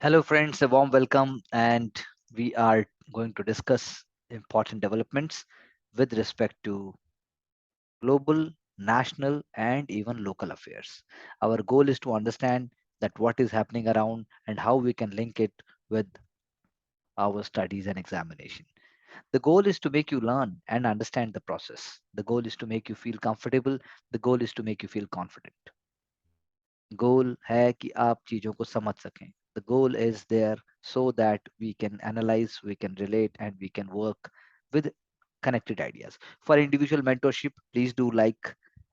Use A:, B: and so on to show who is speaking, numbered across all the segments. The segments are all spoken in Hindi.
A: Hello, friends, a warm welcome, and we are going to discuss important developments with respect to global, national, and even local affairs. Our goal is to understand that what is happening around and how we can link it with our studies and examination. The goal is to make you learn and understand the process. The goal is to make you feel comfortable. The goal is to make you feel confident. गोल है कि आप चीज़ों को समझ सकें. The goal is there so that we can analyze, we can relate, and we can work with connected ideas. For individual mentorship, please do like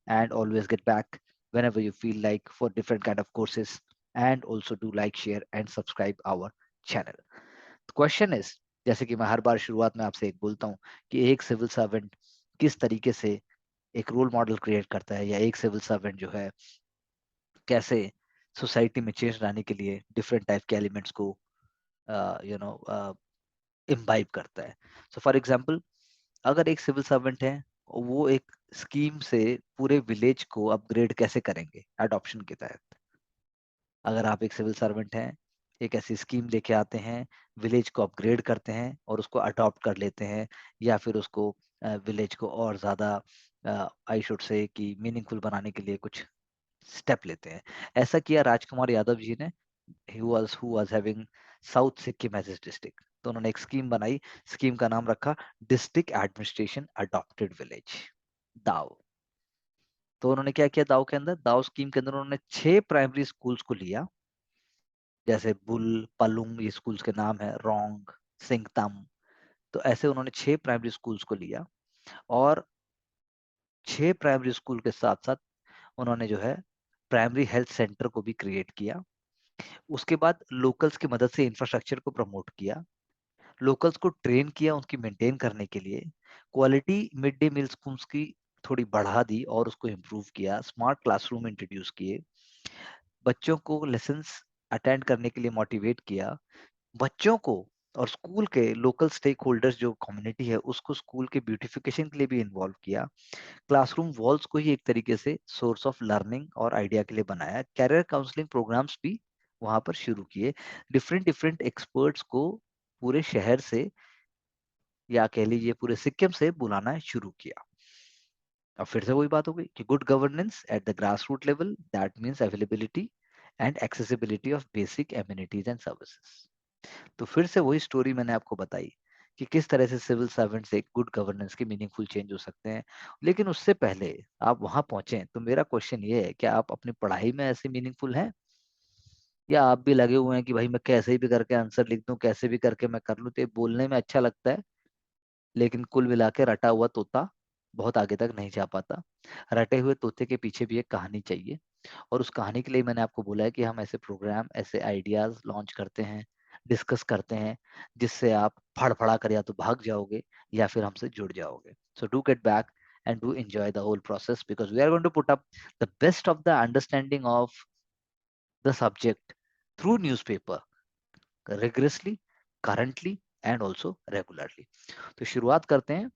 A: and always get back whenever you feel like for different kind of courses, and also do like, share, and subscribe our channel. The question is, जैसे कि मैं हर बार शुरुआत में आपसे एक बोलता हूँ कि एक सिविल सर्वेंट किस तरीके से एक रोल मॉडल क्रिएट करता है, या एक सिविल सर्वेंट जो है कैसे सोसाइटी में चेंज लाने के लिए डिफरेंट टाइप के एलिमेंट्स को यू नो इम्बाइब करता है. सो फॉर एग्जांपल, अगर एक सिविल सर्वेंट है, वो एक स्कीम से पूरे विलेज को अपग्रेड कैसे करेंगे अडॉप्शन के तहत. अगर आप एक सिविल सर्वेंट हैं, एक ऐसी स्कीम लेके आते हैं, विलेज को अपग्रेड करते हैं और उसको अडॉप्ट कर लेते हैं, या फिर उसको विलेज को और ज़्यादा आई शुड से कि मीनिंगफुल बनाने के लिए कुछ स्टेप लेते हैं. ऐसा किया राजकुमार यादव जी ने. Who was having South Sikkim as his district. तो उन्होंने एक स्कीम बनाई. स्कीम का नाम रखा डिस्ट्रिक्ट एडमिनिस्ट्रेशन अडॉप्टेड विलेज, दाव. तो उन्होंने क्या किया, दाव के अंदर, दाव स्कीम के अंदर उन्होंने 6 प्राइमरी स्कूल्स को लिया. जैसे बुल, पलुंग, ये स्कूल्स के नाम है, रोंग, सिंगतम. तो ऐसे उन्होंने 6 प्राइमरी स्कूल्स को लिया, और 6 प्राइमरी स्कूल के साथ साथ उन्होंने जो है प्राइमरी हेल्थ सेंटर को भी क्रिएट किया. उसके बाद लोकल्स की मदद से इंफ्रास्ट्रक्चर को प्रमोट किया, लोकल्स को ट्रेन किया उनकी मेंटेन करने के लिए, quality mid day meal schools की थोड़ी बढ़ा दी और उसको इम्प्रूव किया, स्मार्ट क्लासरूम इंट्रोड्यूस किए, बच्चों को लेसन्स अटेंड करने के लिए मोटिवेट किया, बच्चों को और स्कूल के लोकल स्टेक होल्डर्स जो कम्युनिटी है उसको स्कूल के ब्यूटिफिकेशन के लिए भी इन्वॉल्व किया, क्लासरूम वॉल्स को ही एक तरीके से सोर्स ऑफ लर्निंग और आइडिया के लिए बनाया, कैरियर काउंसलिंग प्रोग्राम्स भी वहां पर शुरू किए, डिफरेंट डिफरेंट एक्सपर्ट्स को पूरे शहर से, या कह लीजिए पूरे सिक्किम से बुलाना शुरू किया. अब फिर से वही बात हो गई कि good governance at the grass root level, that means availability and accessibility of basic amenities and services. तो फिर से वही स्टोरी मैंने आपको बताई कि किस तरह से सिविल सर्वेंट से गुड गवर्नेंस के मीनिंगफुल चेंज हो सकते हैं. लेकिन उससे पहले आप वहां पहुंचे, तो मेरा क्वेश्चन ये है, क्या आप अपनी पढ़ाई में ऐसे मीनिंगफुल हैं, या आप भी लगे हुए हैं कि भाई मैं कैसे भी करके आंसर लिख दूं, कैसे भी करके मैं कर लूं, तो ये बोलने में अच्छा लगता है, लेकिन कुल मिला के रटा हुआ तोता बहुत आगे तक नहीं जा पाता. रटे हुए तोते के पीछे भी एक कहानी चाहिए, और उस कहानी के लिए मैंने आपको बोला है कि हम ऐसे प्रोग्राम, ऐसे आइडियाज लॉन्च करते हैं, डिस्कस करते हैं, जिससे आप फड़फड़ा कर या तो भाग जाओगे या फिर हमसे जुड़ जाओगे. So do get back and do enjoy the whole process, because we are going to put up the best of the understanding of the subject through newspaper rigorously, currently, and also regularly. तो शुरुआत करते हैं,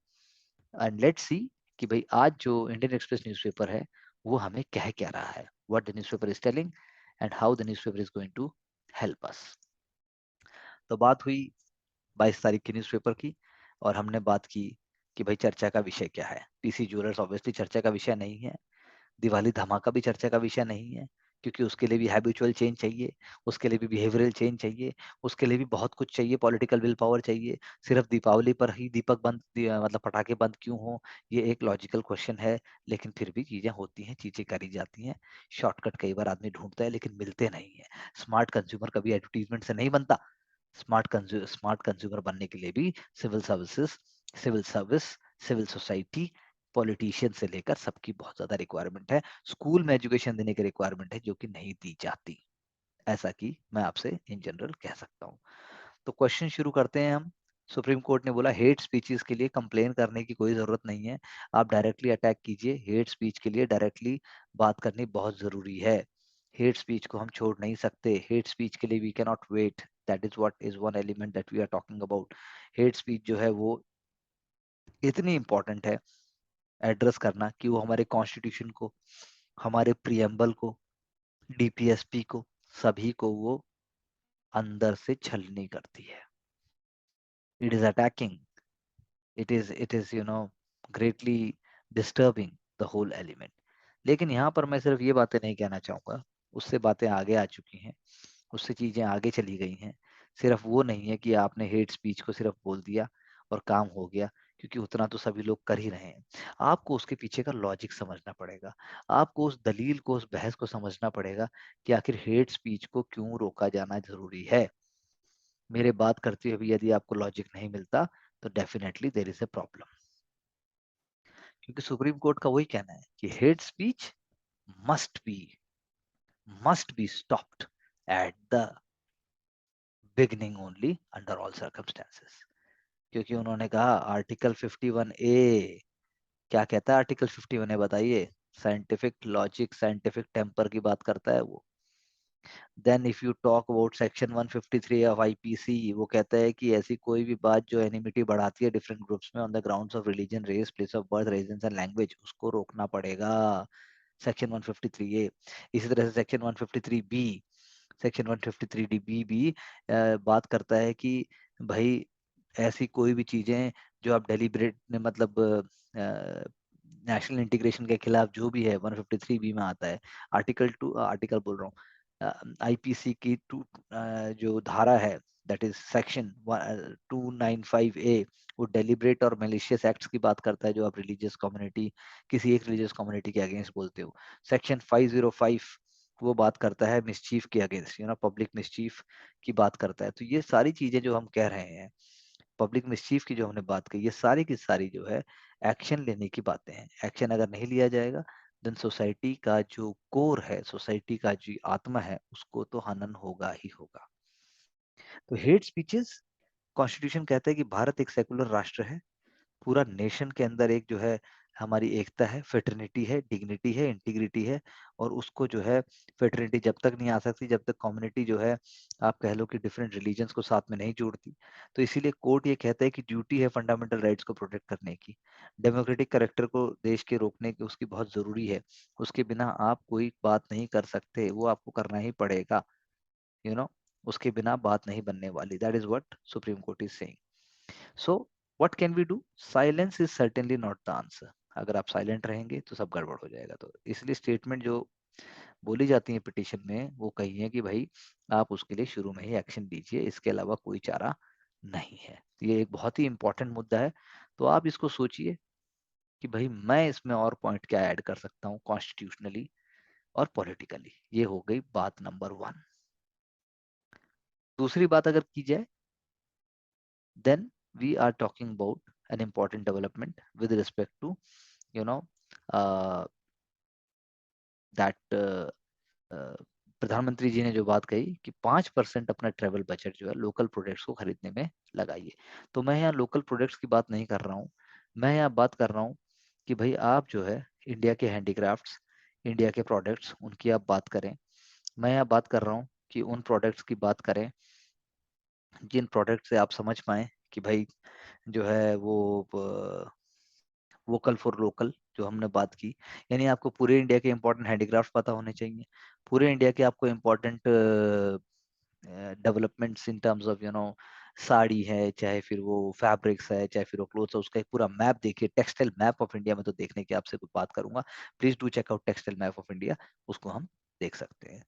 A: एंड लेट्स सी कि भाई आज जो इंडियन एक्सप्रेस न्यूज़पेपर है वो हमें कह क्या रहा है, what the newspaper is telling and how the newspaper is going to help us. तो बात हुई 22 तारीख की न्यूज़पेपर की, और हमने बात की कि भाई चर्चा का विषय क्या है. पीसी ज्वेलर्स ऑब्वियसली चर्चा का विषय नहीं है, दिवाली धमाका भी चर्चा का विषय नहीं है, क्योंकि उसके लिए भी हैबिचुअल चेंज चाहिए, उसके लिए भी बिहेवियरल चेंज चाहिए, उसके लिए भी बहुत कुछ चाहिए, पॉलिटिकल विल पावर चाहिए. सिर्फ दीपावली पर ही दीपक बंद मतलब पटाखे बंद क्यों हो, ये एक लॉजिकल क्वेश्चन है. लेकिन फिर भी चीजें होती हैं, चीजें करी जाती हैं. शॉर्टकट कई बार आदमी ढूंढता है लेकिन मिलते नहीं है. स्मार्ट कंज्यूमर कभी एडवर्टीजमेंट से नहीं बनता. स्मार्ट कंज्यूमर बनने के लिए भी civil services, civil service, civil society, politician से लेकर सबकी बहुत ज्यादा रिक्वायरमेंट है. स्कूल में एजुकेशन देने की रिक्वायरमेंट है जो कि नहीं दी जाती, ऐसा कि मैं आपसे इन जनरल कह सकता हूँ. तो क्वेश्चन शुरू करते हैं हम. सुप्रीम कोर्ट ने बोला हेट स्पीचेस के लिए कंप्लेन करने की कोई जरूरत नहीं है, आप डायरेक्टली अटैक कीजिए. हेट स्पीच के लिए डायरेक्टली बात करनी बहुत जरूरी है. हेट स्पीच को हम छोड़ नहीं सकते. हेट स्पीच के लिए we can not wait. That is what is one element that we are talking about. Hate speech जो है वो इतनी इंपॉर्टेंट है एड्रेस करना कि वो हमारे कॉन्स्टिट्यूशन को, हमारे प्रियम्बल को, डीपीएसपी को, सभी को वो अंदर से छलनी करती है. It is attacking. It is greatly disturbing the whole element. लेकिन यहाँ पर मैं सिर्फ ये बातें नहीं कहना चाहूँगा, उससे बातें आगे आ चुकी हैं, उससे चीज़ें आगे चली गई हैं. सिर्फ वो नहीं है कि आपने हेट स्पीच को सिर्फ बोल दिया और काम हो गया, क्योंकि उतना तो सभी लोग कर ही रहे हैं. आपको उसके पीछे का लॉजिक समझना पड़ेगा, आपको उस दलील को, उस बहस को समझना पड़ेगा कि आखिर हेट स्पीच को क्यों रोका जाना जरूरी है. मेरे बात करते हुए भी यदि आपको लॉजिक नहीं मिलता तो definitely there is a problem. क्योंकि सुप्रीम कोर्ट का वही कहना है कि hate speech must be must be stopped at the beginning only under all circumstances. क्योंकि उन्होंने कहा आर्टिकल 51A, क्या कहता है आर्टिकल 51A बताइए? साइंटिफिक लॉजिक, साइंटिफिक टेम्पर की बात करता है वो. Then if you talk about section 153 of IPC, वो कहता है कि ऐसी कोई भी बात जो एनिमिटी बढ़ाती है डिफरेंट ग्रुप्स में on the grounds of religion, race, place of birth, residence and language, उसको रोकना पड़ेगा. Section 153A. इसी तरह से सेक्शन 153B, सेक्शन 153D भी बात करता है कि भाई ऐसी कोई भी चीजें जो आप डेलिब्रेट मतलब नेशनल इंटीग्रेशन के खिलाफ जो भी है, 153B में आता है. आर्टिकल बोल रहा हूँ, आईपीसी की जो धारा है, दैट इज सेक्शन 295A, वो डेलिब्रेट और मेलिशियस एक्ट्स की बात करता है जो आप रिलीजियस कम्युनिटी, किसी एक रिलीजियस कम्युनिटी के अगेंस्ट बोलते हो. सेक्शन 505 वो बात करता है मिसचीफ के अगेंस्ट, पब्लिक मिसचीफ की बात करता है. तो ये सारी चीजें जो हम कह रहे हैं, पब्लिक मिसचीफ की जो हमने बात की, ये सारी की सारी जो है एक्शन लेने की बातें हैं. एक्शन अगर नहीं लिया जाएगा देन सोसाइटी का जो कोर है, सोसाइटी का जो आत्मा है, उसको तो हनन होगा ही होगा. तो हेट स्पीचेस, कॉन्स्टिट्यूशन कहता है कि भारत एक सेकुलर राष्ट्र है. पूरा नेशन के अंदर एक जो है हमारी एकता है, फेटर्निटी है, डिग्निटी है, इंटीग्रिटी है. और उसको जो है फेटर्निटी जब तक नहीं आ सकती जब तक कम्युनिटी जो है, आप कह लो कि डिफरेंट रिलीजन्स को साथ में नहीं जोड़ती. तो इसीलिए कोर्ट ये कहता है कि ड्यूटी है फंडामेंटल राइट्स को प्रोटेक्ट करने की. डेमोक्रेटिक करेक्टर को देश के रोकने की उसकी बहुत जरूरी है. उसके बिना आप कोई बात नहीं कर सकते, वो आपको करना ही पड़ेगा. यू नो उसके बिना बात नहीं बनने वाली. That is what Supreme Court is saying. So what can we do? Silence is certainly not the answer. अगर आप साइलेंट रहेंगे तो सब गड़बड़ हो जाएगा. तो इसलिए स्टेटमेंट जो बोली जाती है पिटीशन में, वो कही है कि भाई आप उसके लिए शुरू में ही एक्शन लीजिए, इसके अलावा कोई चारा नहीं है. ये एक बहुत ही इंपॉर्टेंट मुद्दा है. तो आप इसको सोचिए कि भाई मैं इसमें और पॉइंट क्या ऐड कर सकता हूँ कॉन्स्टिट्यूशनली और पॉलिटिकली. ये हो गई बात नंबर 1. दूसरी बात अगर की जाए, then we are talking about an important development with respect to you know uh, that प्रधानमंत्री जी ने जो बात कही कि 5% अपना ट्रेवल बजट जो है लोकल प्रोडक्ट्स को खरीदने में लगाइए. तो मैं यहाँ लोकल प्रोडक्ट्स की बात नहीं कर रहा हूँ. मैं यहाँ बात कर रहा हूँ कि भाई आप जो है इंडिया के हैंडीक्राफ्ट्स, इंडिया के प्रोडक्ट्स, उनकी आप बात करें. मैं यहाँ बात कर रहा हूँ कि उन प्रोडक्ट्स की बात करें जिन प्रोडक्ट से आप समझ पाए कि भाई जो है वो वोकल फॉर लोकल जो हमने बात की. यानी आपको पूरे इंडिया के इंपॉर्टेंट हैंडीक्राफ्ट पता होने चाहिए. पूरे इंडिया के आपको important developments in terms of sari है, चाहे फिर वो फैब्रिक्स है, चाहे फिर वो क्लोथ्स है, उसका एक पूरा मैप देखिए. टेक्सटाइल मैप ऑफ इंडिया में तो देखने की आपसे बात करूंगा. Please do check out textile map of India. उसको हम देख सकते हैं.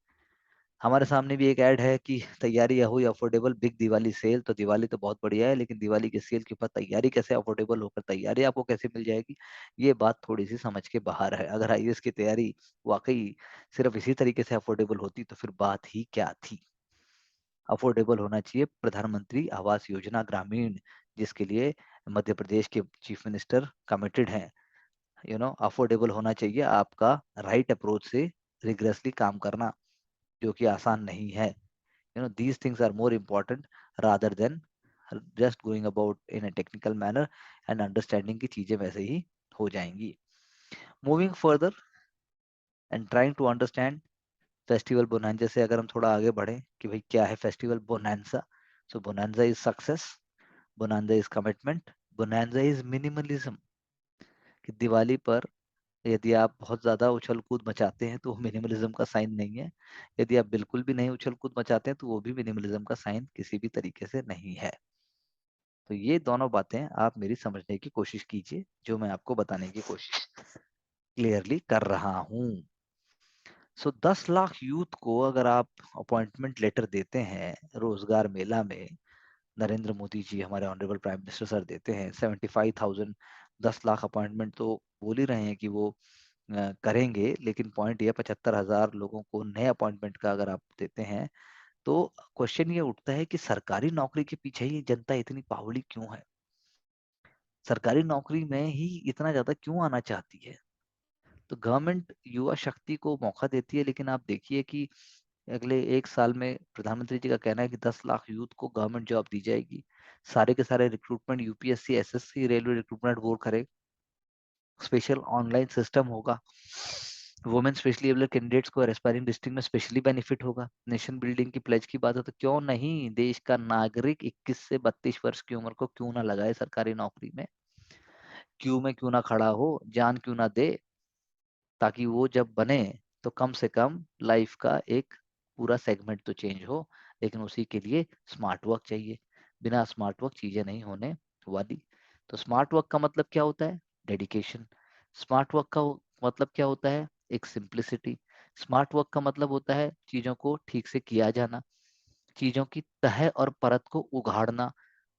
A: हमारे सामने भी एक ऐड है कि तैयारी या हुई अफोर्डेबल बिग दिवाली सेल. तो दिवाली तो बहुत बढ़िया है, लेकिन दिवाली के सेल के ऊपर तैयारी कैसे अफोर्डेबल होकर तैयारी आपको कैसे मिल जाएगी, ये बात थोड़ी सी समझ के बाहर है. अगर आईएएस की तैयारी वाकई सिर्फ इसी तरीके से अफोर्डेबल होती तो फिर बात ही क्या थी. अफोर्डेबल होना चाहिए प्रधानमंत्री आवास योजना ग्रामीण, जिसके लिए मध्य प्रदेश के चीफ मिनिस्टर कमिटेड हैं. अफोर्डेबल होना चाहिए आपका राइट अप्रोच से रिग्रेसली काम करना, जो कि आसान नहीं है. These things are more important rather than just going about in a technical manner and understanding की चीजें वैसे ही हो जाएंगी. Moving further and trying to understand festival bonanza से अगर हम थोड़ा आगे बढ़े कि भाई क्या है festival bonanza. So bonanza is success, bonanza is commitment, bonanza is minimalism. कि दिवाली पर यदि आप बहुत ज्यादा उछल कूद मचाते हैं तो वो मिनिमलिज्म का साइन नहीं है। यदि आप बिल्कुल भी नहीं उछल कूद मचाते हैं तो वो भी मिनिमलिज्म का साइन किसी भी तरीके से नहीं है। तो ये दोनों बातें आप मेरी समझने की कोशिश कीजिए, जो मैं आपको बताने की कोशिश क्लियरली कर रहा हूँ। सो 10 लाख यूथ को अगर आप अपॉइंटमेंट लेटर देते हैं रोजगार मेला में, नरेंद्र मोदी जी हमारे ऑनरेबल प्राइम मिनिस्टर सर देते हैं 75,000, 10 लाख अपॉइंटमेंट तो बोल ही रहे हैं कि वो करेंगे, लेकिन पॉइंट ये 75,000 लोगों को नए अपॉइंटमेंट का अगर आप देते हैं, तो क्वेश्चन ये उठता है कि सरकारी नौकरी के पीछे ही जनता इतनी पागली क्यों है? सरकारी नौकरी में ही इतना ज्यादा क्यों आना चाहती है? तो गवर्नमेंट युवा शक्ति को मौका देती है, लेकिन आप देखिए कि अगले 1 साल में प्रधानमंत्री जी का कहना है कि 10 लाख यूथ को गवर्नमेंट जॉब दी जाएगी। सारे के सारे recruitment UPSC, SSC, railway recruitment board करे, स्पेशल ऑनलाइन सिस्टम होगा, वुमेन स्पेशली एबल्ड कैंडिडेट्स को एस्पायरिंग डिस्ट्रिक्ट में स्पेशली बेनिफिट होगा। नेशन बिल्डिंग की प्लेज की बात है तो क्यों नहीं देश का नागरिक 21 से 32 वर्ष की उम्र को क्यों ना लगाए सरकारी नौकरी में, क्यों में क्यों ना खड़ा हो, जान क्यों ना दे, ताकि वो जब बने तो कम से कम लाइफ का एक पूरा सेगमेंट तो चेंज हो। लेकिन उसी के लिए स्मार्ट वर्क चाहिए, बिना स्मार्ट वर्क चीजें नहीं होने वाली। तो स्मार्ट वर्क का मतलब क्या होता है? डेडिकेशन। स्मार्ट वर्क का मतलब क्या होता है? एक सिंप्लिसिटी। स्मार्ट वर्क का मतलब होता है चीजों को ठीक से किया जाना, चीजों की तह और परत को उघाड़ना,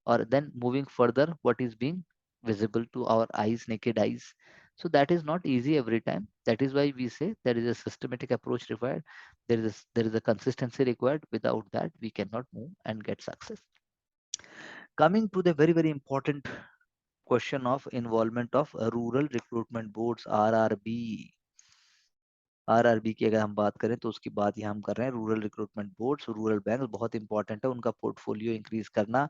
A: और then moving further what is being visible to our eyes, naked eyes. So that is not easy every time. That is why we say there is a systematic approach required. There is a consistency required. Without that we cannot move and get success. Coming to the very important question of involvement of rural recruitment boards, RRB. RRB की अगर हम बात करें तो उसकी बात यहाँ हम कर रहे हैं। Rural recruitment boards, rural bank बहुत इंपॉर्टेंट है, उनका पोर्टफोलियो इंक्रीज करना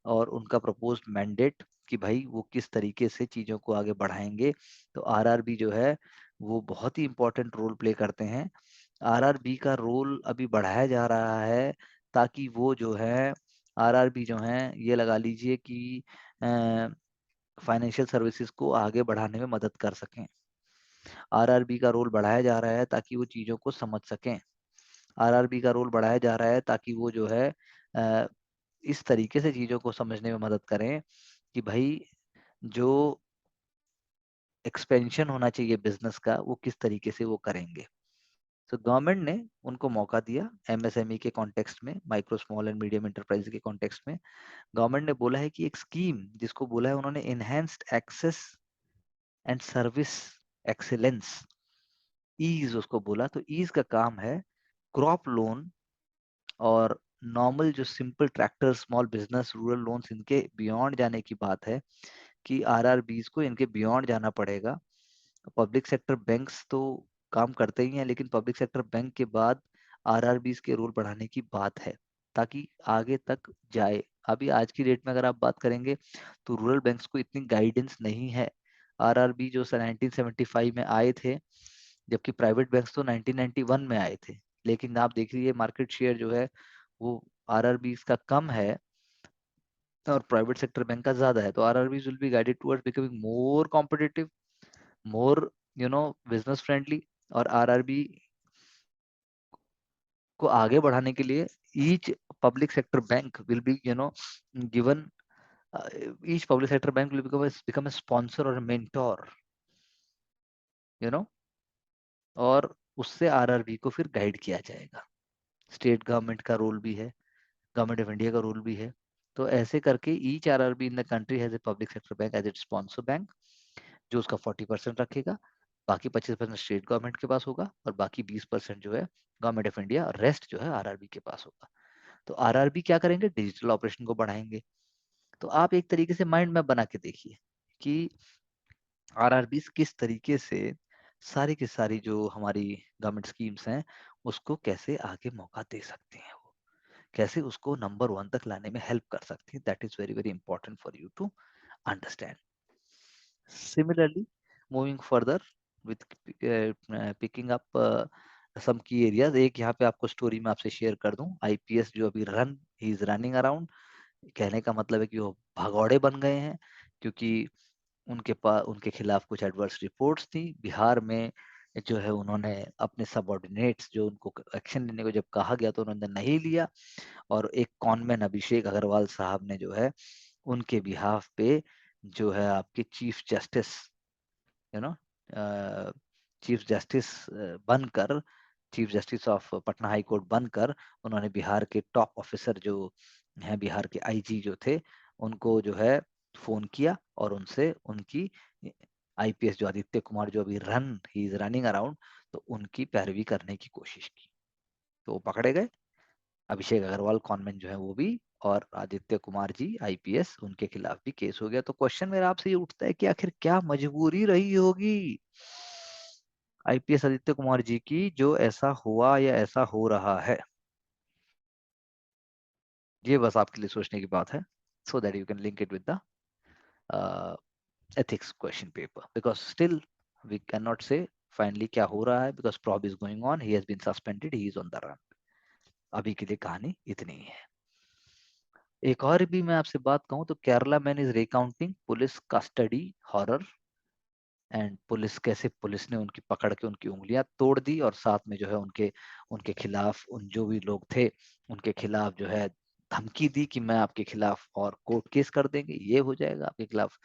A: और उनका प्रपोज्ड मैंडेट कि भाई वो किस तरीके से चीजों को आगे बढ़ाएंगे। तो आरआरबी जो है वो बहुत ही इंपॉर्टेंट रोल प्ले करते हैं। आरआरबी का रोल अभी बढ़ाया जा रहा है ताकि वो जो है आरआरबी जो है ये लगा लीजिए कि फाइनेंशियल सर्विसेज को आगे बढ़ाने में मदद कर सकें। आरआरबी का रोल बढ़ाया जा रहा है ताकि वो चीजों को समझ सकें। आरआरबी का रोल बढ़ाया जा रहा है ताकि वो जो है इस तरीके से चीजों को समझने में मदद करें कि भाई जो एक्सपेंशन होना चाहिए बिजनेस का वो किस तरीके से वो करेंगे। तो गवर्नमेंट ने उनको मौका दिया एमएसएमई के कॉन्टेक्स्ट में, micro small and medium enterprise के कॉन्टेक्स्ट में। गवर्नमेंट ने बोला है कि एक स्कीम जिसको बोला है उन्होंने enhanced access and service excellence, ease उसको बोला। तो ईज का काम है क्रॉप लोन और नॉर्मल जो simple tractor, small business, rural loans, इनके बियॉन्ड जाने की बात है कि आरआरबीज को इनके बियॉन्ड जाना पड़ेगा। पब्लिक सेक्टर बैंक्स तो काम करते ही हैं, लेकिन पब्लिक सेक्टर बैंक के बाद आरआरबीज के रोल बढ़ाने की बात है ताकि आगे तक जाए। अभी आज की डेट में अगर आप बात करेंगे तो रूरल बैंक्स को इतनी गाइडेंस नहीं है। आरआरबी जो 1975 में आए थे, जबकि प्राइवेट बैंक्स तो 1991 में आए थे। लेकिन आप देख लीजिए मार्केट शेयर जो है वो आरआरबी का कम है और प्राइवेट सेक्टर बैंक का ज्यादा है। तो RRB will be guided towards becoming more competitive, more business friendly. और आरआरबी को आगे बढ़ाने के लिए each public sector bank will be given, each public sector bank will become a sponsor और मेंटोर, यू नो और उससे आरआरबी को फिर गाइड किया जाएगा। स्टेट गवर्नमेंट का रोल भी है, गवर्नमेंट ऑफ इंडिया का रोल भी है। तो ऐसे करके each RRB in the country has a public sector bank as it sponsor bank, जो उसका 40% रखेगा। बाकी 25% स्टेट गवर्नमेंट के पास होगा और बाकी 20% जो है गवर्नमेंट ऑफ इंडिया, और रेस्ट जो है आरआरबी के पास होगा। तो आरआरबी क्या करेंगे? डिजिटल ऑपरेशन को बढ़ाएंगे। तो आप एक तरीके से माइंड मैप बना के देखिए कि आरआरबी किस तरीके से सारी की सारी जो हमारी गवर्नमेंट स्कीम्स हैं उसको कैसे आगे मौका दे सकते हैं, वो कैसे उसको नंबर 1 तक लाने में हेल्प कर सकती है। That is very very important for you to understand. Similarly, moving further with picking up some key areas, एक यहाँ पे आपको स्टोरी में आपसे शेयर कर दूं। आईपीएस जो अभी ही इज रनिंग अराउंड, कहने का मतलब है कि वो भगौड़े बन गए हैं, क्योंकि उनके खिलाफ कुछ एडवर्स रिपोर्ट्स थी। बिहार में जो है उन्होंने अपने सबऑर्डिनेट्स जो उनको एक्शन लेने को जब कहा गया तो उन्होंने नहीं लिया, और एक कॉनमैन अभिषेक अग्रवाल साहब ने जो है उनके बिहाफ पे जो है आपके chief justice you know chief justice बनकर, chief justice of Patna high court बनकर उन्होंने बिहार के टॉप ऑफिसर जो हैं, बिहार के आईजी जो थे, उनको जो है फोन किया और उनसे उनकी आईपीएस जो आदित्य कुमार जो अभी ही इज रनिंग अराउंड, तो उनकी पैरवी करने की कोशिश की, तो वो पकड़े गए। अभिषेक अग्रवाल कॉनवेंट जो है वो भी, और आदित्य कुमार जी आईपीएस, उनके खिलाफ भी केस हो गया। तो क्वेश्चन मेरा आपसे ये उठता है कि आखिर क्या मजबूरी रही होगी आईपीएस आदित्य कुमार जी की, जो ऐसा हुआ या ऐसा हो रहा है। ये बस आपके लिए सोचने की बात है, सो that you can link it with the ethics question paper, because still we cannot say finally क्या हो रहा है, because probe is going on, he has been suspended, he is on the run। अभी के लिए कहानी इतनी ही है। एक और भी मैं आपसे बात कहूं तो Kerala man is recounting police custody horror, and police ने उनकी पकड़ के उनकी उंगलियां तोड़ दी, और साथ में जो है उनके उनके खिलाफ उन जो भी लोग थे उनके खिलाफ जो है धमकी दी कि मैं आपके खिलाफ और कोर्ट केस कर देंगे, ये हो जाएगा आपके खिलाफ,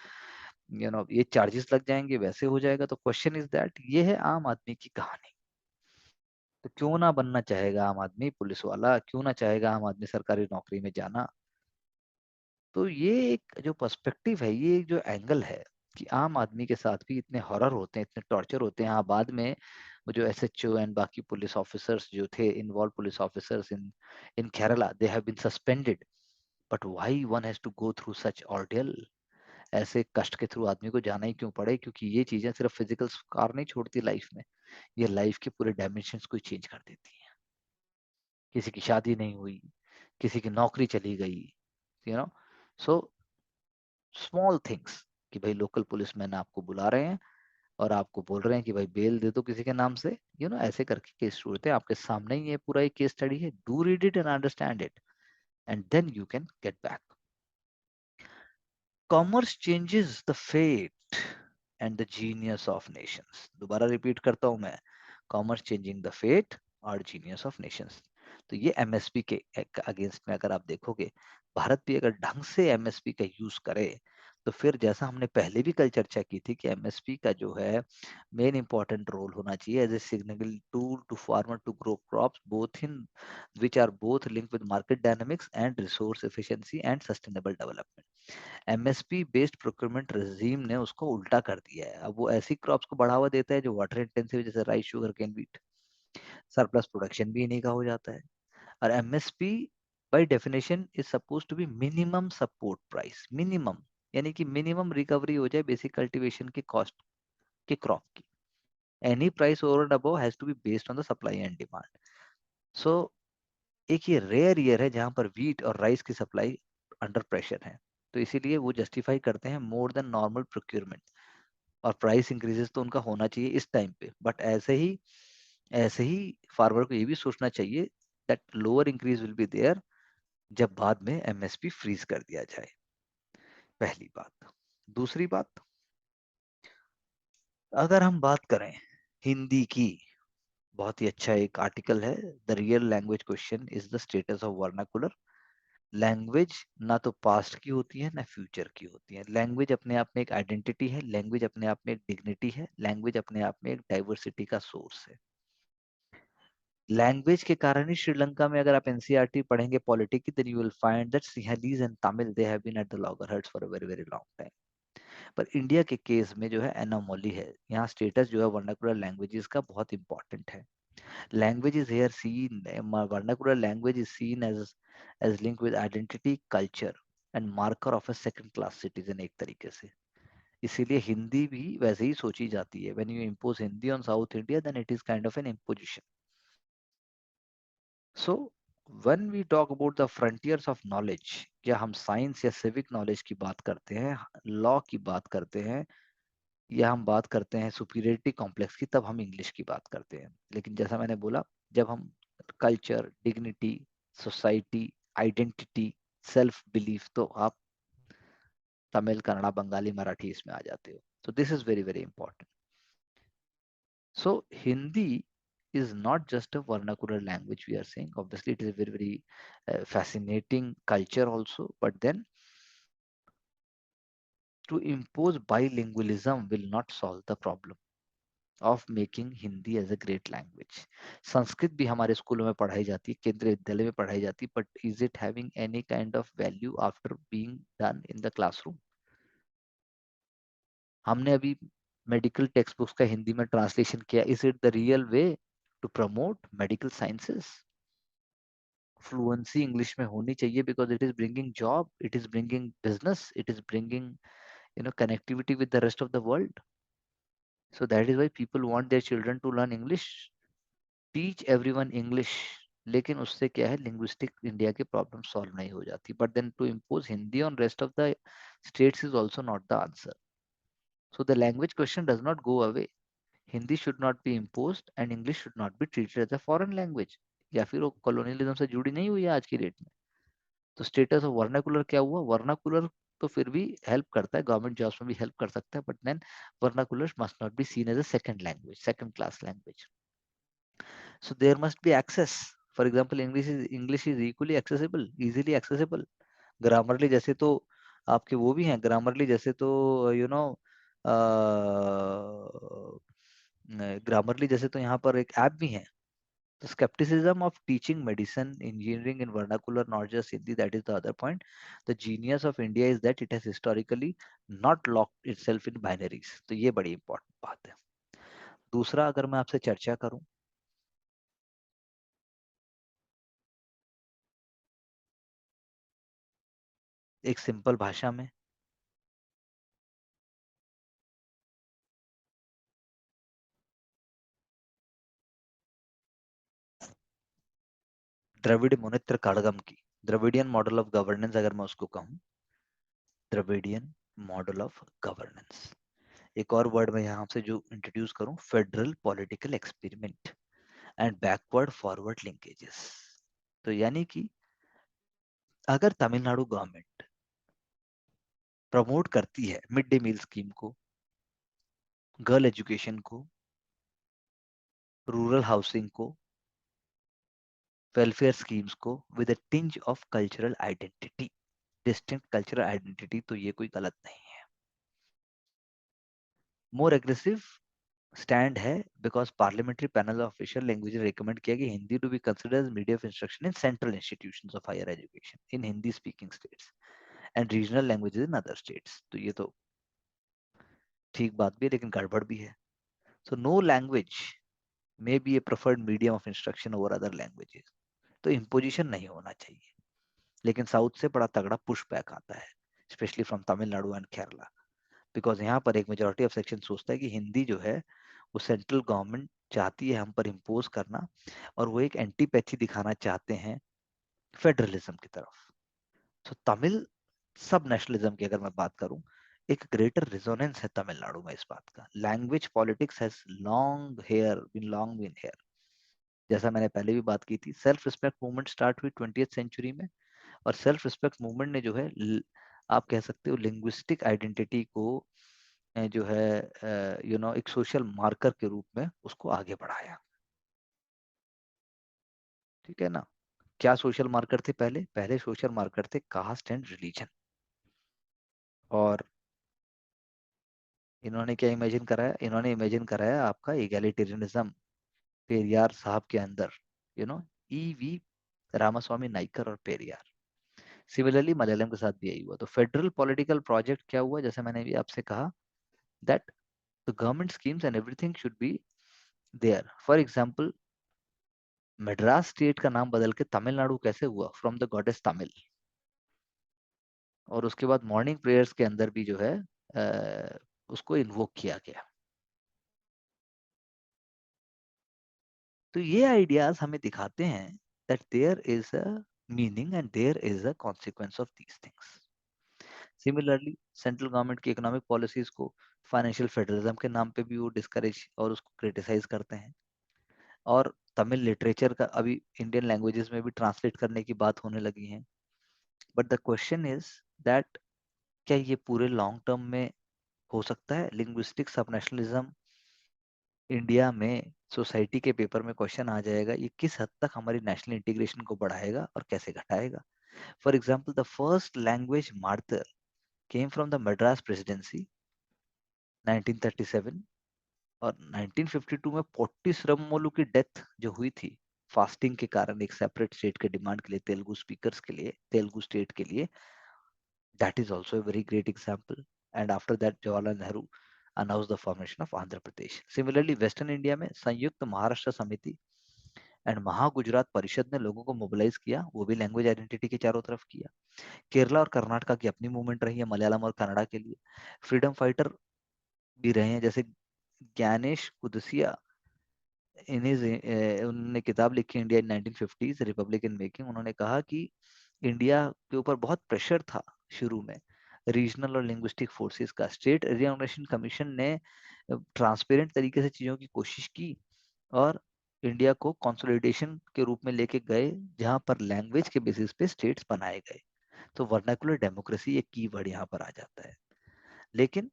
A: ये चार्जेस लग जाएंगे, वैसे हो जाएगा। तो क्वेश्चन इज दैट ये है आम आदमी की कहानी। तो क्यों ना बनना चाहेगा आम आदमी पुलिस वाला, क्यों ना चाहेगा आम आदमी सरकारी नौकरी में जाना। तो ये एक जो पर्सपेक्टिव है, ये एक जो एंगल है कि आम आदमी के साथ भी इतने हॉरर होते हैं, इतने टॉर्चर होते हैं। हाँ, बाद में वो जो एसएचओ एंड बाकी पुलिस ऑफिसर्स जो थे, involve police officers in in Kerala, they have been suspended, but why one has to go through such ordeal. ऐसे कष्ट के थ्रू आदमी को जाना ही क्यों पड़े, क्योंकि ये चीजें सिर्फ फिजिकल स्कार नहीं छोड़ती लाइफ में, ये लाइफ के पूरे डायमेंशंस को चेंज कर देती है। किसी की शादी नहीं हुई, किसी की नौकरी चली गई, you know, so small things, कि भाई लोकल पुलिसमैन आपको बुला रहे हैं और आपको बोल रहे हैं कि भाई बेल दे दो किसी के नाम से, ऐसे करके केस छोड़ते हैं। आपके सामने ही ये पूरा एक केस स्टडी है, do read it and understand it, and then you can get back. Commerce changes the fate and the genius of nations. दोबारा रिपीट करता हूं मैं, कॉमर्स चेंजिंग द फेट और जीनियस ऑफ नेशंस। तो ये एमएसपी के अगेंस्ट में अगर आप देखोगे, भारत भी अगर ढंग से एमएसपी का यूज करे, तो फिर जैसा हमने पहले भी कल चर्चा की थी कि एमएसपी का जो है मेन इंपॉर्टेंट रोल होना चाहिए as a signal tool to farmer to grow crops both in which are both linked with market dynamics and resource efficiency and sustainable development. MSP based procurement regime ने उसको उल्टा कर दिया है। अब वो ऐसी क्रॉप्स को बढ़ावा देता है जो वाटर इंटेंसिव, जैसे rice, sugar cane, wheat, surplus production भी इन्हीं का हो जाता है। और MSP by definition is suppose to be minimum support price, minimum यानी कि मिनिमम रिकवरी हो जाए बेसिक कल्टीवेशन के कॉस्ट के क्रॉप की। Any price over and above has to be based on the supply and demand. So एक ये रेयर ईयर है जहां पर व्हीट और राइस की सप्लाई अंडर प्रेशर है, तो इसीलिए वो जस्टिफाई करते हैं मोर देन नॉर्मल प्रोक्योरमेंट, और प्राइस इंक्रीजेस तो उनका होना चाहिए इस टाइम पे। बट ऐसे ही फार्मर को ये भी सोचना चाहिए that lower increase will be there जब बाद में एमएसपी फ्रीज कर दिया जाए। पहली बात। दूसरी बात, अगर हम बात करें हिंदी की, बहुत ही अच्छा एक आर्टिकल है, the real language question is the status of vernacular. Language ना तो पास्ट की होती है ना फ्यूचर की होती है। लैंग्वेज अपने आप में एक आइडेंटिटी है, लैंग्वेज अपने आप में एक डिग्निटी है, लैंग्वेज अपने आप में एक डाइवर्सिटी का सोर्स है। लैंग्वेज के कारण ही श्रीलंका में अगर आप एनसीईआरटी पढ़ेंगे पॉलिटी की, then you will find that Sinhalese and Tamil they have been at the loggerheads for a very very long time. पर इंडिया के केस में जो है एनोमोली है, यहाँ स्टेटस जो है वर्नाकुलर लैंग्वेजेस का बहुत इंपॉर्टेंट है। Language is here seen, vernacular language is seen as linked with identity, culture and marker of a second class citizen एक तरीके से। इसीलिए हिंदी भी वैसे ही सोची जाती है। When you impose Hindi on South India, then it is kind of an imposition. So when we talk about the frontiers of knowledge, क्या हम साइंस या सिविक नॉलेज की बात करते हैं, लॉ की बात करते हैं, या हम बात करते हैं सुपीरियरिटी कॉम्प्लेक्स की, तब हम इंग्लिश की बात करते हैं। लेकिन जैसा मैंने बोला, जब हम culture, dignity, society, identity, self belief, तो आप तमिल, कन्नड़ा, बंगाली, मराठी इसमें आ जाते हो. So this is very very important. So Hindi is not just a vernacular language we are saying. Obviously, it is a very very fascinating culture also. But then to impose bilingualism will not solve the problem of making Hindi as a great language. Sanskrit भी हमारे स्कूलों में पढ़ाई जाती है, केंद्रीय विद्यालय में पढ़ाई जाती है, but is it having any kind of value after being done in the classroom? हमने अभी मेडिकल टेक्स्ट बुक्स का हिंदी में ट्रांसलेशन किया. Is it the real way to promote medical sciences? Fluency English में होनी चाहिए because it is bringing job, it is bringing business, it is bringing connectivity with the rest of the world. So that is why people want their children to learn English. Teach everyone English. लेकिन उससे क्या है, लिंग्विस्टिक इंडिया की प्रॉब्लम सॉल्व नहीं हो जाती. But then to impose Hindi on rest of the states is also not the answer. So the language question does not go away. Hindi should not be imposed and English should not be treated as a foreign language. या फिर वो कॉलोनियलिज्म से जुड़ी नहीं हुई है आज की डेट में. तो स्टेटस ऑफ वर्नाकुलर क्या हुआ? वर्नाकुलर तो फिर भी हेल्प करता है, गवर्नमेंट जॉब्स में भी हेल्प कर सकता है, but then vernacular must not be seen as a second language, second class language. So there must be access. For example, English is equally accessible, easily accessible. Grammarly जैसे तो आपके वो भी हैं, Grammarly जैसे तो Grammarly जैसे तो यहाँ पर एक ऐप भी है. The skepticism of teaching medicine, engineering in vernacular, not just Hindi, that is the other point. The genius of India is that it has historically not locked itself in binaries. तो ये बड़ी important बात है. दूसरा अगर मैं आपसे चर्चा करूं एक सिंपल भाषा में, द्रविड़ मुनित्र काड़गम की द्रविडियन मॉडल ऑफ गवर्नेंस, अगर मैं उसको कहूं, द्रविडियन मॉडल ऑफ गवर्नेंस. एक और वर्ड में यहाँ से जो इंट्रोड्यूस करूं, federal political experiment and backward forward linkages. तो यानी कि अगर तमिलनाडु गवर्नमेंट प्रमोट करती है मिड डे मील स्कीम को, गर्ल एजुकेशन को, रूरल हाउसिंग को, वेलफेयर स्कीम्स को with a tinge of cultural identity, distinct cultural identity, तो ये कोई गलत नहीं है. मोर एग्रेसिव स्टैंड है because parliamentary panel of official language recommend किया कि Hindi to be considered as medium of instruction in central institutions of higher education in Hindi speaking states and regional languages in other states. तो ये तो ठीक बात भी है लेकिन गड़बड़ भी है. So no language may be a preferred medium of instruction over other languages. तो इम्पोजिशन नहीं होना चाहिए. लेकिन साउथ से बड़ा तगड़ा पुश बैक आता है, specially from Tamil Nadu and Kerala, because यहाँ पर एक मेजोरिटी ऑफ सेक्शन सोचता है कि हिंदी जो है वो सेंट्रल गवर्नमेंट चाहती है हम पर इम्पोज करना, और वो एक एंटीपैथी दिखाना चाहते हैं फेडरलिज्म की तरफ. तो तमिल सब नेशनलिज्म की अगर मैं बात करूं, एक ग्रेटर रिजोनेंस है तमिलनाडु में इस बात का. Language politics has long been here. जैसा मैंने पहले भी बात की थी, सेल्फ रिस्पेक्ट मूवमेंट स्टार्ट हुई 20th सेंचुरी में, और सेल्फ रिस्पेक्ट मूवमेंट ने जो है आप कह सकते हो लिंग्विस्टिक आइडेंटिटी को जो है एक सोशल मार्कर के रूप में उसको आगे बढ़ाया. ठीक है ना. क्या सोशल मार्कर थे? पहले पहले सोशल मार्कर थे कास्ट एंड रिलीजन. और इन्होंने क्या इमेजिन कराया? इन्होंने इमेजिन कराया आपका इगैलिटेरियनिज्म पेरियार साहब के अंदर. यू नो ईवी रामास्वामी नाइकर और पेरियार. सिमिलरली मलयालम के साथ भी यही हुआ. तो फेडरल पॉलिटिकल प्रोजेक्ट क्या हुआ, जैसे मैंने भी आपसे कहा, that the government schemes and everything should be there. For example, Madras state का नाम बदल के तमिलनाडु कैसे हुआ? From the goddess Tamil. और उसके बाद मॉर्निंग प्रेयर्स के अंदर भी जो है उसको इन्वोक किया गया. तो ये आइडियाज हमें दिखाते हैं that there is a meaning and there is a consequence of these things. Similarly central government की इकोनॉमिक पॉलिसीज को फाइनेंशियल फेडरलिज्म के नाम पे भी वो डिस्करेज और उसको क्रिटिसाइज करते हैं. और तमिल लिटरेचर का अभी इंडियन लैंग्वेजेस में भी ट्रांसलेट करने की बात होने लगी है. But the question is that क्या ये पूरे लॉन्ग टर्म में हो सकता है? लिंग्विस्टिक सब नेशनलिज्म इंडिया में सोसाइटी के पेपर में क्वेश्चन आ जाएगा, ये किस हद तक हमारी नेशनल इंटीग्रेशन को बढ़ाएगा और कैसे घटाएगा? For example, the first language martyr came from the Madras presidency 1937, और 1952 में पोट्टी श्रमोलू की डेथ जो हुई थी फास्टिंग के कारण, एक सेपरेट स्टेट के डिमांड के लिए, तेलुगु स्पीकर्स के लिए, तेलुगु स्टेट के लिए, that is also a very great example. And after that, Jawaharlal Nehru announced the formation of Andhra Pradesh. Similarly, western India में संयुक्त महाराष्ट्र समिति एंड महागुजरात परिषद ने लोगों को मोबिलाइज किया, वो भी लैंग्वेज आइडेंटिटी के चारों तरफ किया। केरला और कर्नाटका की अपनी मूवमेंट रही है, मलयालम और कन्नड़ा के लिए। फ्रीडम फाइटर भी रहे हैं, जैसे ज्ञानेश कुदसिया, उन्होंने किताब लिखी India in 1950s Republic in making. उन्होंने कहा कि इंडिया के ऊपर बहुत प्रेशर था शुरू में रीजनल और लिंग्विस्टिक फोर्सेस का। स्टेट रिकॉग्निशन कमीशन ने ट्रांसपेरेंट तरीके से चीजों की कोशिश की और इंडिया को कंसोलिडेशन के रूप में लेके गए, जहां पर लैंग्वेज के बेसिस पे स्टेट्स बनाए गए। तो वर्नाकुलर डेमोक्रेसी एक की वर्ड यहाँ पर आ जाता है। लेकिन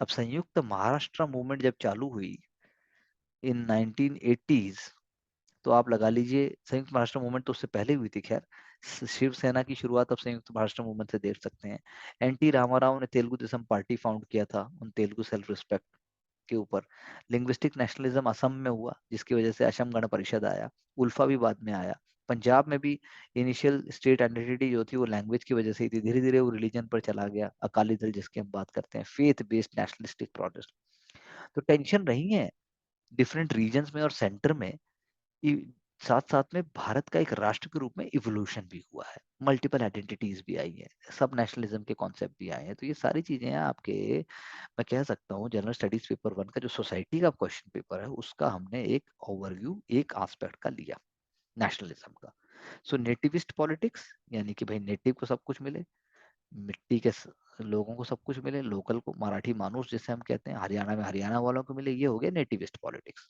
A: अब संयुक्त महाराष्ट्र मूवमेंट जब चालू हुई इन 1980s, तो आप लगा लीजिए संयुक्त महाराष्ट्र मूवमेंट तो उससे पहले हुई थी खैर, शिवसेना की शुरुआत आप संयुक्त महाराष्ट्र मूवमेंट से देख सकते हैं। एनटी रामाराव ने तेलुगु देशम पार्टी फाउंड किया था उन तेलुगु सेल्फ रिस्पेक्ट के ऊपर। लिंग्विस्टिक नेशनलिज्म असम में हुआ, जिसकी वजह से असम गण परिषद आया। उल्फा भी बाद में आया। पंजाब में भी इनिशियल स्टेट आइडेंटिटी जो थी वो लैंग्वेज की वजह से ही थी, धीरे धीरे वो रिलीजन पर चला गया। अकाली दल जिसकी हम बात करते हैं, फेथ बेस्ड नेशनलिस्टिक प्रोटेस्ट। तो टेंशन रही है डिफरेंट रीजन्स में और सेंटर में। साथ साथ में भारत का एक राष्ट्र के रूप में इवोल्यूशन भी हुआ है, मल्टीपल आइडेंटिटीज भी आई है, सब नेशनलिज्म के कॉन्सेप्ट भी आए हैं। तो ये सारी चीजें हैं आपके, मैं कह सकता हूँ जनरल स्टडीज पेपर 1 का जो सोसाइटी का क्वेश्चन पेपर है, उसका हमने एक ओवरव्यू, एक एस्पेक्ट का लिया नेशनलिज्म का। सो नेटिविस्ट पॉलिटिक्स, यानी कि भाई नेटिव को सब कुछ मिले, मिट्टी के लोगों को सब कुछ मिले, लोकल को, मराठी मानुस जिसे हम कहते हैं, हरियाणा में हरियाणा वालों को मिले, ये हो गया नेटिविस्ट पॉलिटिक्स।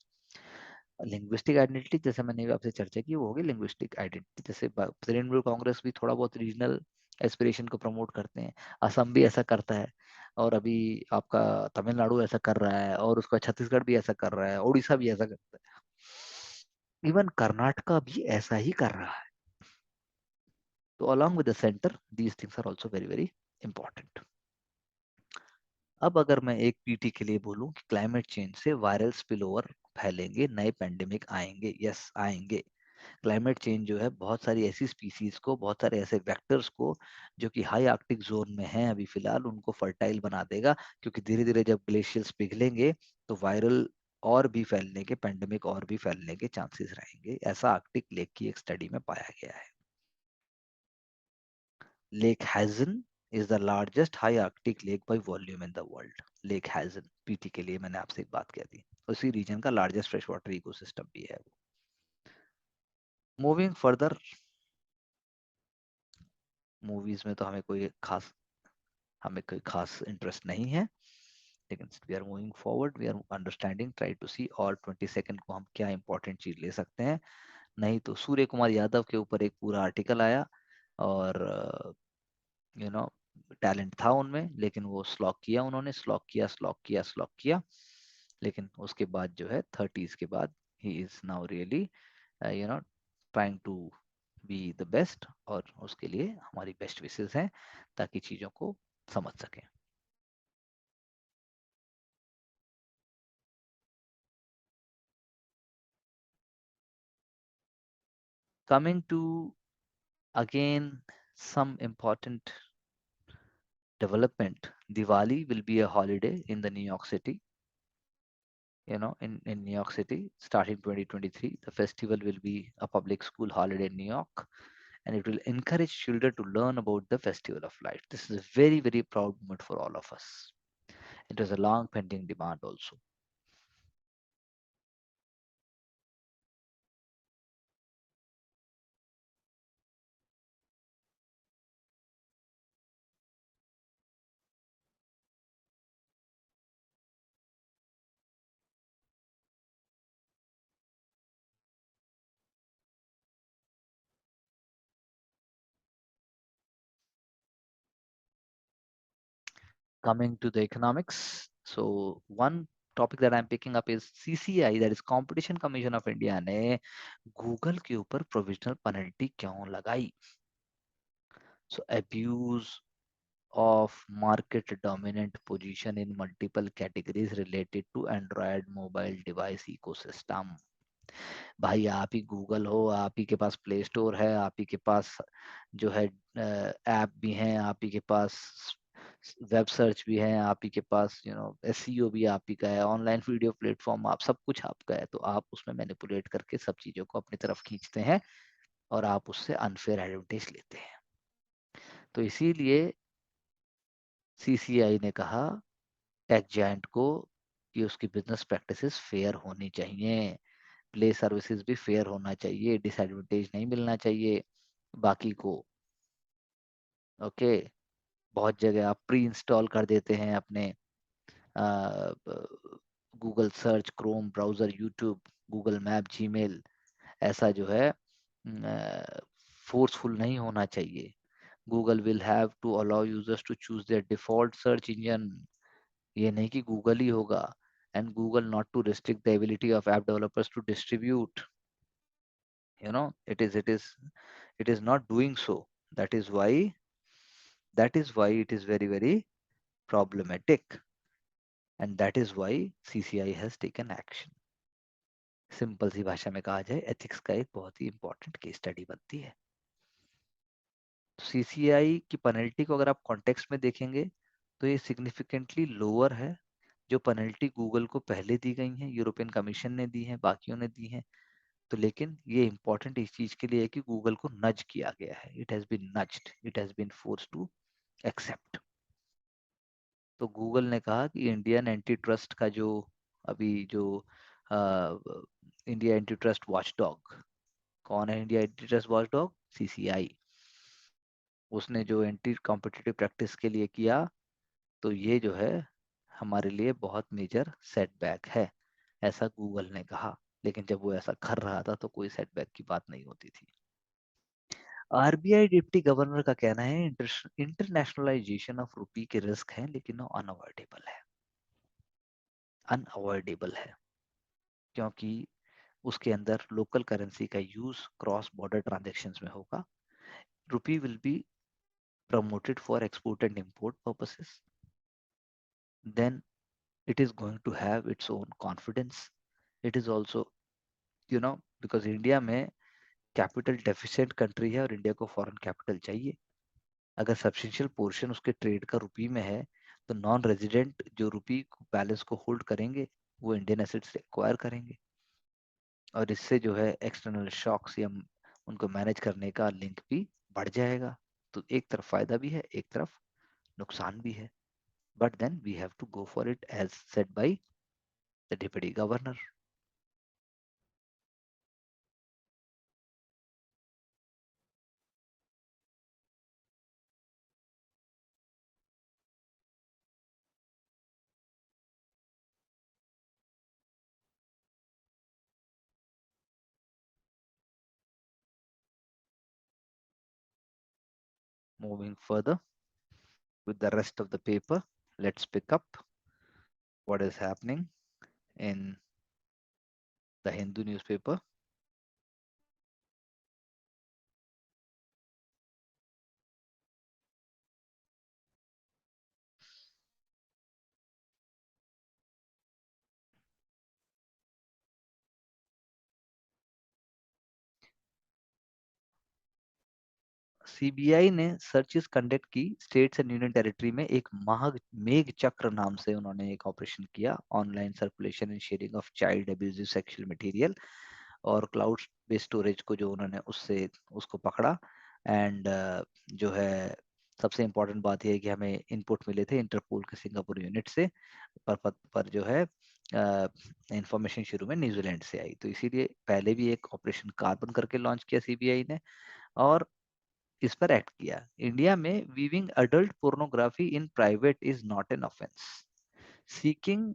A: लिंग्विस्टिक आइडेंटिटी जैसे मैंने भी आपसे चर्चा की, वो होगी लिंग्विस्टिक आइडेंटिटी। जैसे तृणमूल कांग्रेस भी थोड़ा बहुत रीजनल एस्पिरेशन को प्रमोट करते हैं, असम भी ऐसा करता है, और अभी आपका तमिलनाडु ऐसा कर रहा है, और उसका छत्तीसगढ़ भी ऐसा कर रहा है, उड़ीसा भी ऐसा करता है, इवन कर्नाटका भी ऐसा ही कर रहा है। तो along with the centre, these things are also very very important. अब अगर मैं एक पीटी के लिए बोलूं कि क्लाइमेट चेंज से वायरल स्पिल ओवर फैलेंगे, नए पेंडेमिक आएंगे, यस आएंगे। क्लाइमेट चेंज जो है बहुत सारी ऐसी स्पीसीज को, बहुत सारे ऐसे वेक्टर्स को जो कि हाई आर्कटिक जोन में हैं अभी फिलहाल, उनको फर्टाइल बना देगा। क्योंकि धीरे धीरे जब ग्लेशियर्स पिघलेंगे तो वायरल और भी फैलने के, पेंडेमिक और भी फैलने के चांसेस रहेंगे, ऐसा आर्कटिक लेक की एक स्टडी में पाया गया है। Lake हैजन is the largest high Arctic lake by volume in the world. Lake हैजन PT के लिए मैंने आपसे एक बात कह दी, उसी रीजन का लार्जेस्ट फ्रेश वाटर इकोसिस्टम भी है वो। मूविंग फर्दर, मूवीज में तो हमें कोई खास इंटरेस्ट नहीं है, लेकिन we are moving forward, we are understanding, try to see, और 22 को हम क्या इंपॉर्टेंट चीज ले सकते हैं। नहीं तो सूर्य कुमार यादव के ऊपर एक पूरा आर्टिकल आया, और यू नो टैलेंट था उनमें, लेकिन वो स्लॉक किया, उन्होंने स्लॉक किया, स्लॉक किया, स्लॉक किया। लेकिन उसके बाद जो है 30s के बाद, he is now really you know trying to be the best, और उसके लिए हमारी बेस्ट विशेष हैं ताकि चीज़ों को समझ सकें। Coming to again some important development, Diwali will be a holiday in the New York City. In New York City, starting 2023, the festival will be a public school holiday in New York, and it will encourage children to learn about the festival of light. This is a very, very proud moment for all of us. It was a long pending demand also. Coming to the economics, so one topic that I'm picking up is CCI, that is Competition Commission of India ने गूगल के ऊपर प्रोविजनल पेनल्टी क्यों लगाई? So abuse of market dominant position in multiple categories related to Android mobile device ecosystem. भाई आप ही गूगल हो, आप ही के पास प्ले स्टोर है, आप ही के पास जो है ऐप भी हैं, आप ही के पास वेब सर्च भी है, आप ही के पास एसईओ भी आप ही का है, ऑनलाइन वीडियो प्लेटफॉर्म आप सब कुछ आपका है, तो आप उसमें मैनिपुलेट करके सब चीजों को अपनी तरफ खींचते हैं और आप उससे अनफेयर एडवांटेज लेते हैं। तो इसीलिए सीसीआई ने कहा टेक जायंट को कि उसकी बिजनेस प्रैक्टिसेस फेयर होनी चाहिए, प्ले सर्विसेज भी फेयर होना चाहिए, डिसएडवांटेज नहीं मिलना चाहिए बाकी को। ओके, बहुत जगह आप प्री इंस्टॉल कर देते हैं अपने Google search, Chrome browser, YouTube, Google map, Gmail, ऐसा जो है फोर्सफुल नहीं होना चाहिए। Google will have to allow users to choose their default search engine, ये नहीं कि गूगल ही होगा, and Google not to restrict the ability of app developers to distribute, it is not doing so. That is why it is very very problematic, and that is why CCI has taken action. Simple सी भाषा में कहा जाए, एथिक्स का एक बहुत ही इंपॉर्टेंट केस स्टडी बनती है। सीसीआई की पेनल्टी को अगर आप कॉन्टेक्स्ट में देखेंगे तो ये सिग्निफिकेंटली लोअर है जो पेनल्टी गूगल को पहले दी गई है, यूरोपियन कमीशन ने दी है, बाकियों ने दी है। तो लेकिन ये इंपॉर्टेंट इस चीज के लिए है कि गूगल को नज किया गया है, it has been nudged, it has been forced to accept. तो गूगल ने कहा कि इंडियन एंटी ट्रस्ट का जो अभी जो इंडिया एंटी ट्रस्ट वॉचडॉग, कौन है India anti trust watchdog? CCI. उसने जो एंटी कॉम्पिटिटिव प्रैक्टिस के लिए किया, तो ये जो है हमारे लिए बहुत मेजर सेटबैक है, ऐसा गूगल ने कहा। लेकिन जब वो ऐसा कर रहा था तो कोई सेटबैक की बात नहीं होती थी। आरबीआई डिप्टी गवर्नर का कहना है इंटरनेशनलाइजेशन ऑफ रुपी के रिस्क है, लेकिन वो अनअवॉइडेबल है क्योंकि उसके अंदर लोकल करेंसी का यूज क्रॉस बॉर्डर ट्रांजेक्शन्स में होगा। रुपी will be promoted for export and import purposes, then it is going to have its own confidence. It is also, because India में कैपिटल डेफिशिएंट कंट्री है और इंडिया को फॉरेन कैपिटल चाहिए। अगर सब्सटेंशियल पोर्शन उसके ट्रेड का रुपी में है तो नॉन रेजिडेंट जो रुपी बैलेंस को होल्ड करेंगे वो इंडियन एसेट्स एक्वायर करेंगे, और इससे जो है एक्सटर्नल शॉक्स या उनको मैनेज करने का लिंक भी बढ़ जाएगा। तो एक तरफ फायदा भी है, एक तरफ नुकसान भी है, but then we have to go for it as said by the deputy governor. Moving further with the rest of the paper, let's pick up what is happening in the Hindu newspaper. CBI ने सर्चेस कंडक्ट की स्टेट्स एंड यूनियन टेरिटरी में। एक मेघ चक्र नाम से उन्होंने एक ऑपरेशन किया, online circulation and sharing of child abusive sexual material, और क्लाउड बेस्ड स्टोरेज को जो उन्होंने उससे उसको पकड़ा। एंड जो है सबसे इम्पोर्टेंट बात यह है कि हमें इनपुट मिले थे इंटरपोल के सिंगापुर यूनिट से, पर जो है इंफॉर्मेशन शुरू में न्यूजीलैंड से आई, तो इसीलिए पहले भी एक ऑपरेशन कार्बन करके लॉन्च किया सीबीआई ने और इस पर एक्ट किया। इंडिया में weaving adult pornography in private is not an offence, seeking,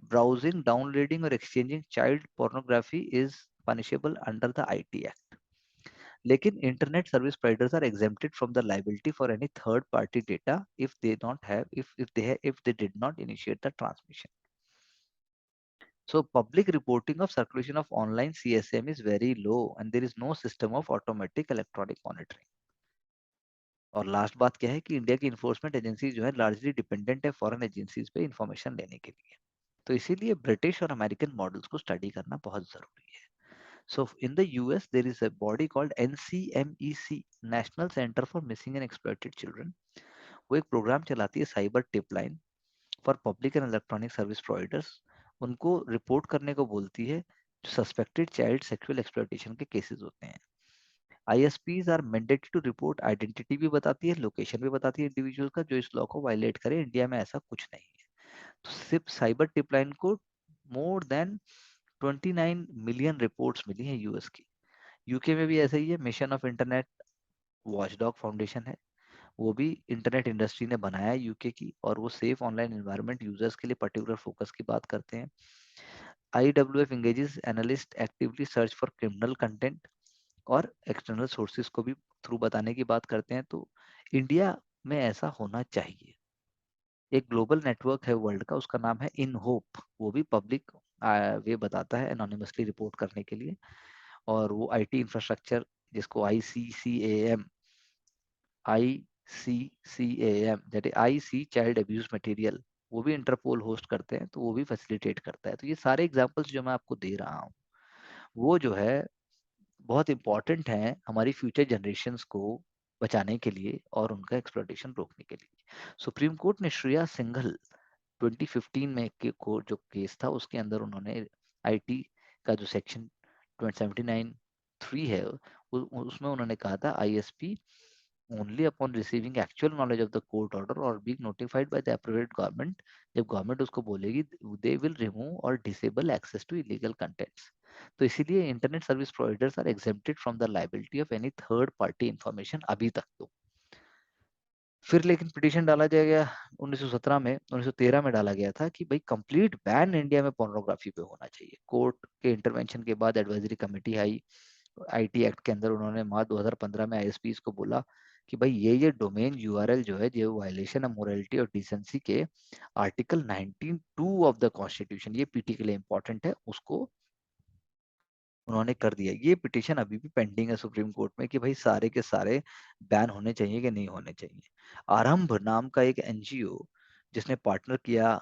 A: browsing, downloading or exchanging child pornography is punishable under the IT Act. लेकिन internet service providers are exempted from the liability for any third party data if they don't have if they did not initiate the transmission. So public reporting of circulation of online CSM is very low and there is no system of automatic electronic monitoring. और लास्ट बात क्या है कि इंडिया की इन्फोर्समेंट एजेंसी जो है लार्जली डिपेंडेंट है फॉरेन एजेंसीज पे इंफॉर्मेशन लेने के लिए, तो इसीलिए ब्रिटिश और अमेरिकन मॉडल्स को स्टडी करना बहुत जरूरी है. So in the US, there is a body called NCMEC, National Center for Missing and Exploited Children. वो एक प्रोग्राम चलाती है cyber tip line for public and electronic service providers. उनको रिपोर्ट करने को बोलती है जो सस्पेक्टेड चाइल्ड सेक्सुअल एक्सप्लॉयटेशन के केसेस होते हैं. ISPs are mandatory to report. Identity भी बताती है, लोकेशन भी बताती है इंडिविजुअल का जो इस लॉ को वायलेट करे. इंडिया में ऐसा कुछ नहीं है. तो सिर्फ साइबर टिप लाइन को मोर देन 29 मिलियन रिपोर्ट्स मिली हैं यूएस की. यूके में भी ऐसा ही है. Mission of internet watchdog foundation है, वो भी इंटरनेट इंडस्ट्री ने बनाया है यूके की, और वो सेफ ऑनलाइन एनवायरनमेंट यूजर्स के लिए पर्टिकुलर फोकस की बात करते हैं. IWF engages analyst actively search for criminal content और एक्सटर्नल सोर्सेज को भी थ्रू बताने की बात करते हैं. तो इंडिया में ऐसा होना चाहिए. एक ग्लोबल नेटवर्क है वर्ल्ड का, उसका नाम है इन होप. वो भी पब्लिक वे बताता है एनोनिमसली रिपोर्ट करने के लिए. और वो आईटी इंफ्रास्ट्रक्चर जिसको ICCAM that is IC child abuse material, वो भी इंटरपोल होस्ट करते हैं, तो वो भी फैसिलिटेट करता है. तो ये सारे एग्जांपल्स जो मैं आपको दे रहा हूँ वो जो है बहुत इंपॉर्टेंट हैं हमारी फ्यूचर जनरेशन्स को बचाने के लिए और उनका एक्सप्लॉयटेशन रोकने के लिए. सुप्रीम कोर्ट ने श्रेया सिंघल 2015 में जो केस था उसके अंदर उन्होंने आईटी का जो सेक्शन 279(3) है उसमें उन्होंने कहा था ISP only upon receiving actual knowledge of the court order or being notified by the appropriate government, जब गवर्नमेंट उसको बोलेगी they will remove or disable access to illegal contents. तो इसीलिए internet service providers are exempted from the liability of any third party information अभी तक. तो फिर लेकिन पिटीशन डाला जाएगा 1917 में, 1913 में डाला गया था कि भाई कंप्लीट बैन इंडिया में पोर्नोग्राफी पे होना चाहिए. कोर्ट के इंटरवेंशन के बाद advisory committee I IT act के अंदर. उन्होंने मार्च 2015 में आईएसपीज को बोला कि भाई ये डोमेन यूआरएल जो है जो वायलेशन ऑफ मोरालिटी और डिसेंसी के आर्टिकल 19(2) ऑफ द कॉन्स्टिट्यूशन, ये पीटी के लिए इंपॉर्टेंट है, उसको उन्होंने कर दिया. ये पिटीशन अभी भी पेंडिंग है सुप्रीम कोर्ट में कि भाई सारे के सारे बैन होने चाहिए कि नहीं होने चाहिए. आरंभ नाम का एक एनजीओ जिसने पार्टनर किया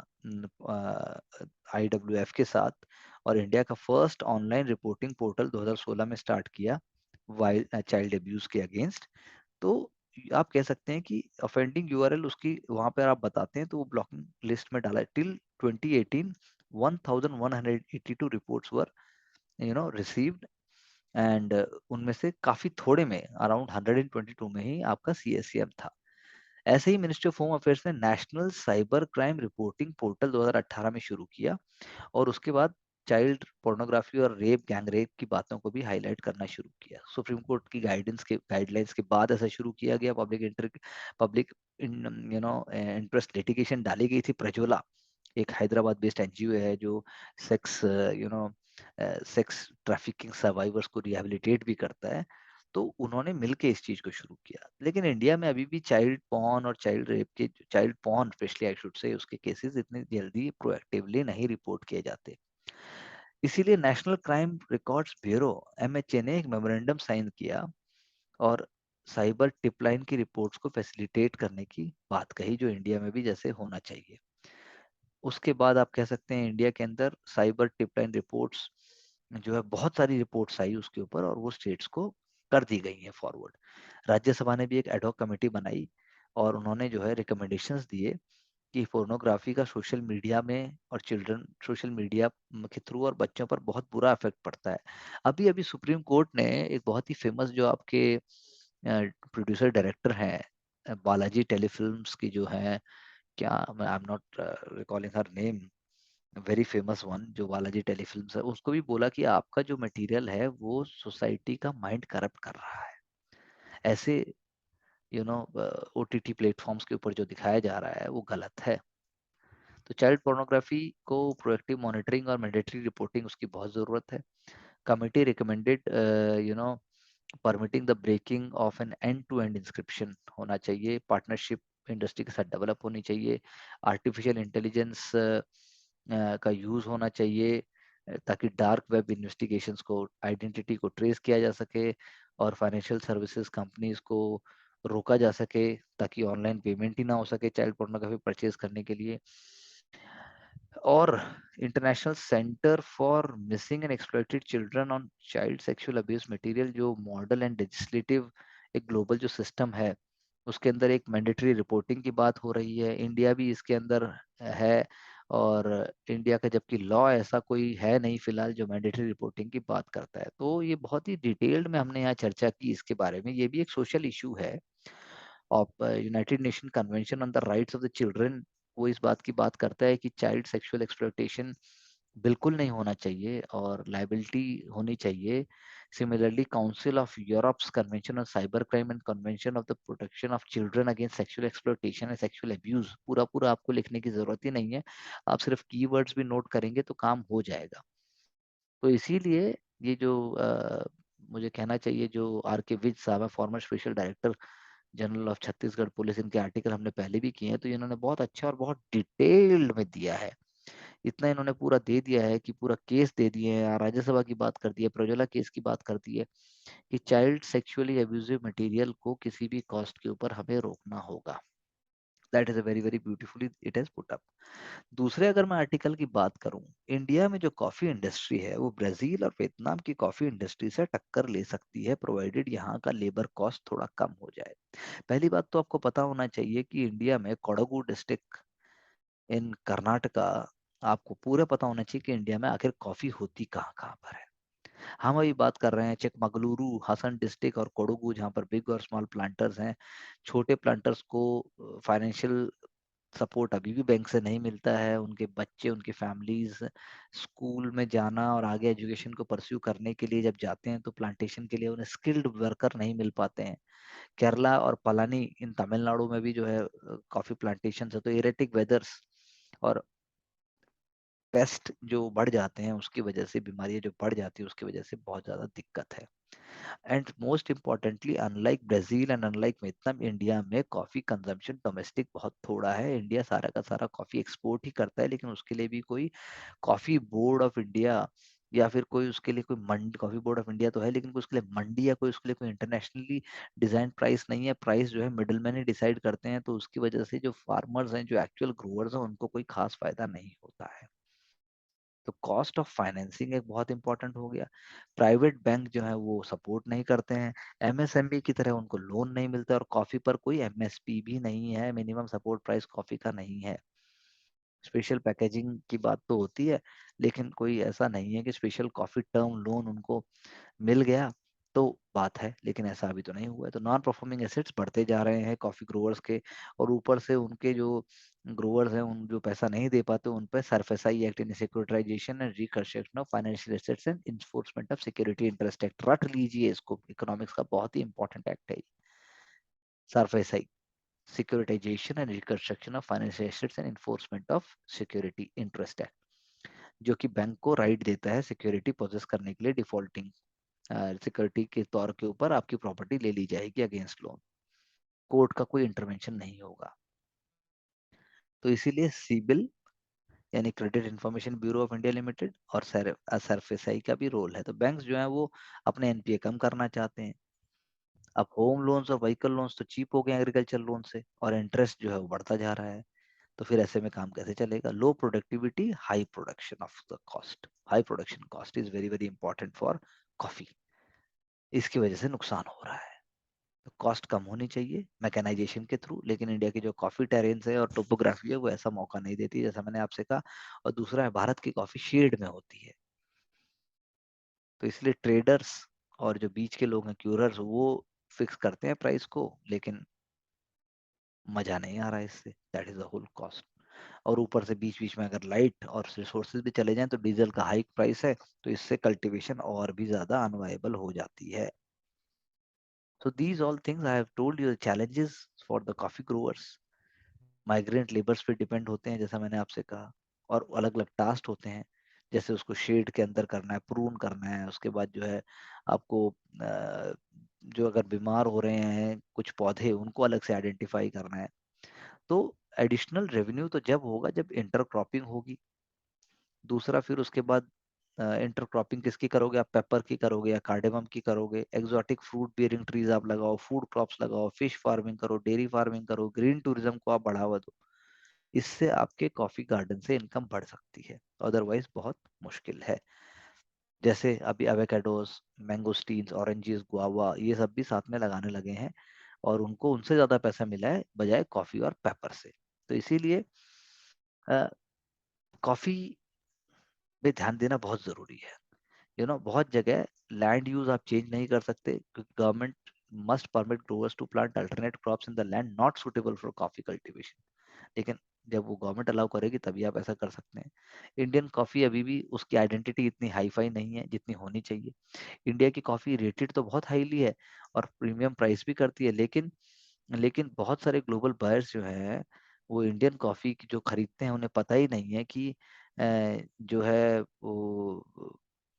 A: IWF के साथ और इंडिया का फर्स्ट ऑनलाइन रिपोर्टिंग पोर्टल 2016 में स्टार्ट किया चाइल्ड अब्यूज के अगेंस्ट. तो आप कह सकते हैं कि ऑफेंडिंग यूआरएल उसकी वहां पर आप बताते हैं तो वो ब्लॉकिंग लिस्ट में डाला है. Till 2018 1182 reports were received and उनमें से काफी थोड़े में अराउंड 122 में ही आपका CSCM था. ऐसे ही मिनिस्ट्री ऑफ होम अफेयर्स ने national cyber crime reporting portal 2018 में शुरू किया और उसके बाद चाइल्ड पोर्नोग्राफी और रेप गैंग रेप की बातों को भी हाईलाइट करना शुरू किया. सुप्रीम कोर्ट की गाइडलाइंस के बाद ऐसा शुरू किया गया. पब्लिक इंटरेस्ट लिटिगेशन डाली गई थी. प्रज्वला एक हैदराबाद बेस्ड एनजीओ है जो सेक्स सेक्स ट्रैफिकिंग सर्वाइवर्स को रिहेबिलिटेट भी करता है. तो उन्होंने मिलके इस चीज को शुरू किया. लेकिन इंडिया में अभी भी चाइल्ड पॉर्न और चाइल्ड रेप के child porn specially I should say उसके केसेस इतनी जल्दी प्रोएक्टिवली नहीं रिपोर्ट किए जाते. इसीलिए national crime records bureau MHA ने एक मेमोरेंडम साइन किया और साइबर टिपलाइन की रिपोर्ट्स को फैसिलिटेट करने की बात कही जो इंडिया में भी जैसे होना चाहिए. उसके बाद आप कह सकते हैं इंडिया के अंदर साइबर टिपलाइन रिपोर्ट्स जो है बहुत सारी रिपोर्ट्स आई उसके ऊपर और वो स्टेट्स को कर दी गई हैं फॉरवर्ड. राज्यसभा ने भी एक एडहॉक कमेटी बनाई और उन्होंने जो है रिकमेंडेशंस दिए कि पोर्नोग्राफी का सोशल मीडिया में और चिल्ड्रन सोशल मीडिया के थ्रू और बच्चों पर बहुत बुरा इफेक्ट पड़ता है. अभी अभी सुप्रीम कोर्ट ने एक बहुत ही फेमस जो आपके प्रोड्यूसर डायरेक्टर हैं बालाजी टेलीफिल्म्स की जो है, क्या I am not recalling her name, very famous one जो बालाजी टेलीफिल्म्स है, उसको भी बोला कि आपका जो मटेरियल है वो सोसाइटी का माइंड करप्ट कर रहा है. ऐसे OTT प्लेटफॉर्म्स के ऊपर जो दिखाया जा रहा है वो गलत है. तो चाइल्ड पोर्नोग्राफी को प्रोएक्टिव मॉनिटरिंग और मैंडेटरी रिपोर्टिंग उसकी बहुत ज़रूरत है. Committee recommended permitting the breaking of an end to end encryption होना चाहिए, पार्टनरशिप इंडस्ट्री के साथ डेवलप होनी चाहिए, आर्टिफिशियल इंटेलिजेंस का यूज होना चाहिए ताकि डार्क वेब इन्वेस्टिगेशंस को, आइडेंटिटी को ट्रेस किया जा सके और फाइनेंशियल सर्विसेज कंपनीज को रोका जा सके ताकि ऑनलाइन पेमेंट ही ना हो सके चाइल्ड पोर्नोग्राफी परचेज करने के लिए। और international centre for missing and exploited children on child sexual abuse material, जो मॉडल एंड लेजिस्लेटिव एक ग्लोबल जो सिस्टम है उसके अंदर एक मैंडेटरी रिपोर्टिंग की बात हो रही है। इंडिया भी इसके अंदर है और इंडिया का जबकि लॉ ऐसा कोई है नहीं फिलहाल जो मैंडेटरी रिपोर्टिंग की बात करता है। तो ये बहुत ही डिटेल्ड में हमने यहाँ चर्चा की इसके बारे में। ये भी एक सोशल इशू है। Of United nation convention on the rights of the children, वो इस बात की बात करता है कि चाइल्ड सेक्सुअल एक्सप्लॉयटेशन बिल्कुल नहीं होना चाहिए और लाइबिलिटी होनी चाहिए। Similarly council of Europe's convention on cyber crime and convention of the protection of children against sexual exploitation and sexual abuse, पूरा पूरा आपको लिखने की जरूरत ही नहीं है, आप सिर्फ कीवर्ड्स भी नोट करेंगे तो काम हो जाएगा। तो इसीलिए ये जो मुझे कहना चाहिए, जो आर के विज साहब है, farmer special director general of Chhattisgarh police, इनके आर्टिकल हमने पहले भी किए हैं, तो इन्होंने बहुत अच्छा और बहुत डिटेल्ड में दिया है। इतना इन्होंने पूरा दे दिया है कि पूरा केस दे दिए हैं, राज्यसभा की बात कर दी है, प्रज्वला केस की बात कर दी है कि चाइल्ड सेक्सुअली अब्यूजिव मटेरियल को किसी भी कॉस्ट के ऊपर हमें रोकना होगा। That is a very very beautifully it is put up. दूसरे अगर मैं आर्टिकल की बात करूं, इंडिया में जो कॉफी इंडस्ट्री है वो ब्राजील और वियतनाम की कॉफी इंडस्ट्री से टक्कर ले सकती है, प्रोवाइडेड यहाँ का लेबर कॉस्ट थोड़ा कम हो जाए। पहली बात तो आपको पता होना चाहिए कि इंडिया में कोडगु डिस्ट्रिक्ट इन कर्नाटका, आपको पूरा पता होना चाहिए कि इंडिया में आखिर कॉफी होती कहाँ कहाँ पर है। हम अभी बात कर रहे हैं चिकमगलुरु, हसन डिस्ट्रिक्ट और कोडगु, जहाँ पर बिग और स्मॉल प्लांटर्स हैं। छोटे प्लांटर्स को फाइनेंशियल सपोर्ट अभी भी बैंक से नहीं मिलता है। उनके बच्चे, उनकी फैमिलीज स्कूल में जाना और आगे एजुकेशन को परस्यू करने के लिए जब जाते हैं तो प्लांटेशन के लिए उन्हें स्किल्ड वर्कर नहीं मिल पाते हैं। केरला और पलानी इन तमिलनाडु में भी जो है कॉफी प्लांटेशन है, तो एरेटिक वेदर्स और पेस्ट जो बढ़ जाते हैं उसकी वजह से, बीमारियां जो बढ़ जाती है उसकी वजह से बहुत ज्यादा दिक्कत है। And most importantly unlike Brazil and unlike Vietnam, India में कॉफी कंजम्पशन डोमेस्टिक बहुत थोड़ा है। इंडिया सारा का सारा कॉफी एक्सपोर्ट ही करता है, लेकिन उसके लिए भी कोई कॉफी बोर्ड ऑफ इंडिया या फिर कोई उसके लिए कोई मंडी, कॉफी बोर्ड ऑफ इंडिया तो है लेकिन कोई उसके लिए मंडी या कोई उसके लिए कोई इंटरनेशनली डिजाइन प्राइस नहीं है। प्राइस जो है मिडिल मैन ही डिसाइड करते हैं, तो उसकी वजह से जो फार्मर्स हैं, जो एक्चुअल ग्रोअर्स हैं, उनको कोई खास फायदा नहीं होता है। तो कॉस्ट ऑफ फाइनेंसिंग एक बहुत इंपॉर्टेंट हो गया। प्राइवेट बैंक जो है वो सपोर्ट नहीं करते हैं, एमएसएमई की तरह उनको लोन नहीं मिलता और कॉफी पर कोई एमएसपी भी नहीं है, मिनिमम सपोर्ट प्राइस कॉफी का नहीं है। स्पेशल पैकेजिंग की बात तो होती है लेकिन कोई ऐसा नहीं है कि स्पेशल कॉफी टर्म लोन उनको मिल गया तो बात है, लेकिन ऐसा अभी तो नहीं हुआ है। तो नॉन परफॉर्मिंग एसेट्स बढ़ते जा रहे हैं कॉफी ग्रोअर्स के, और ऊपर से उनके जो ग्रोअर्स हैं उन जो पैसा नहीं दे पाते उन पर सरफेसाई एक्ट यानी securitisation and reconstruction of financial assets and enforcement of security interest act, रट लीजिए इसको, इकोनॉमिक्स का बहुत ही इंपॉर्टेंट एक्ट है SARFAESI, securitisation and reconstruction of financial assets and enforcement of security interest act, जो कि बैंक को राइट देता है सिक्योरिटी प्रोसेस करने के लिए, डिफॉल्टिंग सिक्योरिटी के तौर के ऊपर आपकी प्रॉपर्टी ले ली जाएगी अगेंस्ट लोन, कोर्ट का कोई इंटरवेंशन नहीं होगा। तो इसीलिए सीबिल यानी credit information bureau of India limited और सरफेसाई का भी रोल है। तो बैंक्स जो है वो अपने एनपीए कम करना चाहते हैं। अब होम लोन्स और व्हीकल लोन्स तो चीप हो गए एग्रीकल्चर लोन से और इंटरेस्ट जो है वो बढ़ता जा रहा है। तो फिर ऐसे में काम कैसे चलेगा? लो productivity, high production of the cost, high production cost is very very important for coffee, इसकी वजह से नुकसान हो रहा है। तो कॉस्ट कम होनी चाहिए मैकेनाइजेशन के थ्रू, लेकिन इंडिया की जो कॉफी टेरेन्स है और टोपोग्राफी है वो ऐसा मौका नहीं देती जैसा मैंने आपसे कहा। और दूसरा है भारत की कॉफी शेड में होती है, तो इसलिए ट्रेडर्स और जो बीच के लोग हैं क्यूरर्स वो फिक्स करते हैं प्राइस को, लेकिन मजा नहीं आ रहा है इससे, that is the whole cost. और ऊपर से बीच बीच में अगर लाइट और रिसोर्सेज भी चले जाएं तो डीजल का हाइक प्राइस है, तो इससे कल्टीवेशन और भी ज्यादा अनवाइबल हो जाती है। So these all things I have told you the challenges for the coffee growers. Migrant labours पे डिपेंड होते हैं जैसा मैंने आपसे कहा, और अलग अलग टास्क होते हैं। जैसे उसको शेड के अंदर करना है, प्रून करना है, उसके बाद जो है आपको जो अगर बीमार हो रहे हैं कुछ पौधे उनको अलग से आइडेंटिफाई करना है। तो एडिशनल रेवेन्यू तो जब होगा जब इंटरक्रॉपिंग होगी। दूसरा फिर उसके बाद इंटरक्रॉपिंग किसकी करोगे आप, पेपर की करोगे या कार्डेमम की करोगे, एक्सोटिक फ्रूट बियरिंग ट्रीज आप लगाओ, फूड क्रॉप्स लगाओ, फिश फार्मिंग करो, डेयरी फार्मिंग करो, ग्रीन टूरिज्म को आप बढ़ावा दो। इससे आपके कॉफी गार्डन से इनकम बढ़ सकती है, अदरवाइज बहुत मुश्किल है। जैसे अभी एवोकाडोस, मैंगोस्टीन्स, ऑरेंजेस, गुआवा ये सब भी साथ में लगाने लगे हैं और उनको उनसे ज्यादा पैसा मिला है बजाय कॉफी और पेपर से। तो इसीलिए कॉफी पे ध्यान देना बहुत जरूरी है। बहुत जगह लैंड यूज आप चेंज नहीं कर सकते क्योंकि government must permit growers to plant alternate crops in the land not suitable for coffee cultivation. लेकिन जब वो गवर्नमेंट अलाउ करेगी तभी आप ऐसा कर सकते हैं। इंडियन कॉफी अभी भी उसकी आइडेंटिटी इतनी हाई फाई नहीं है जितनी होनी चाहिए। इंडिया की कॉफी रेटेड तो बहुत हाईली है और प्रीमियम प्राइस भी करती है, लेकिन बहुत सारे ग्लोबल बायर्स जो हैं वो इंडियन कॉफी की जो खरीदते हैं उन्हें पता ही नहीं है कि जो है वो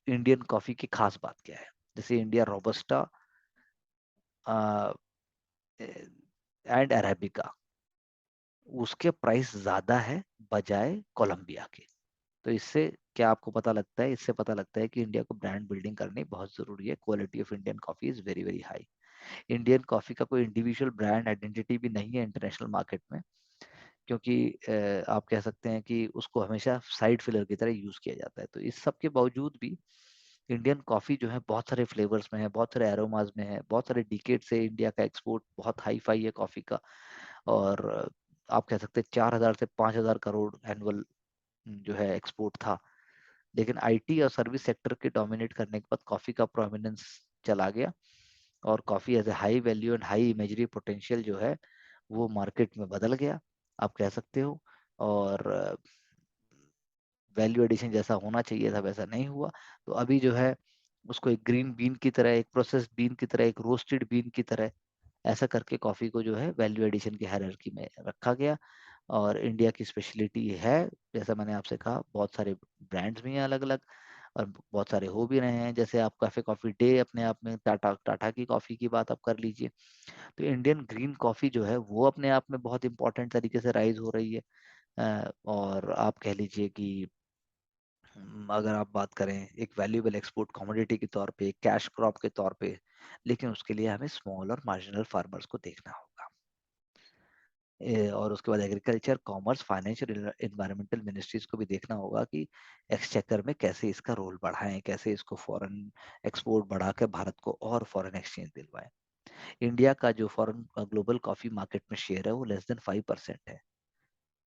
A: इंडियन कॉफी की खास बात क्या है। जैसे इंडिया रोबस्टा एंड अरेबिका, उसके प्राइस ज्यादा है बजाय कोलंबिया के। तो इससे क्या आपको पता लगता है, इससे पता लगता है कि इंडिया को ब्रांड बिल्डिंग करनी बहुत जरूरी है। Quality of Indian coffee is very very high. Indian coffee का कोई इंडिविजुअल ब्रांड आइडेंटिटी भी नहीं है इंटरनेशनल मार्केट में, क्योंकि आप कह सकते हैं कि उसको हमेशा साइड फिलर की तरह यूज किया जाता है। तो इस सब के बावजूद भी इंडियन कॉफी जो है बहुत सारे फ्लेवर्स में है, बहुत सारे एरोमाज में है, बहुत सारे डिकेड से इंडिया का एक्सपोर्ट बहुत हाई फाई है कॉफी का। और आप कह सकते हैं 4,000 से 5,000 करोड़ एनुअल जो है एक्सपोर्ट था। लेकिन आईटी और सर्विस सेक्टर के डोमिनेट करने के बाद कॉफी का प्रोमिनेंस चला गया और coffee as a high value and high imagery potential जो है वो मार्केट में बदल गया, आप कह सकते हो। और वैल्यू एडिशन जैसा होना चाहिए था वैसा नहीं हुआ। तो अभी जो है उसको एक ग्रीन बीन की तरह, एक प्रोसेस्ड बीन की तरह, एक रोस्टेड बीन की तरह ऐसा करके कॉफी को जो है वैल्यू एडिशन की हायरार्की में रखा गया। और इंडिया की स्पेशलिटी है, जैसा मैंने आपसे कहा, बहुत सारे ब्रांड्स भी हैं अलग अलग और बहुत सारे हो भी रहे हैं। जैसे आप कैफे कॉफी डे अपने आप में, टाटा टाटा की कॉफी की बात आप कर लीजिए। तो इंडियन ग्रीन कॉफी जो है वो अपने आप में बहुत इंपॉर्टेंट तरीके से राइज हो रही है। और आप कह लीजिए कि अगर आप बात करें एक वैल्यूएबल एक्सपोर्ट कमोडिटी के तौर पे, कैश क्रॉप के तौर पे, लेकिन उसके लिए हमें स्मॉल और मार्जिनल फार्मर्स को देखना होगा। और उसके बाद एग्रीकल्चर, कॉमर्स, फाइनेंस और एनवायरमेंटल मिनिस्ट्रीज को भी देखना होगा कि एक्सचेकर में कैसे इसका रोल बढ़ाएं, कैसे इसको फॉरेन एक्सपोर्ट बढ़ा के भारत को और फॉरेन एक्सचेंज दिलवाएं। इंडिया का जो फॉरेन ग्लोबल कॉफी मार्केट में शेयर है वो लेस देन 5% है।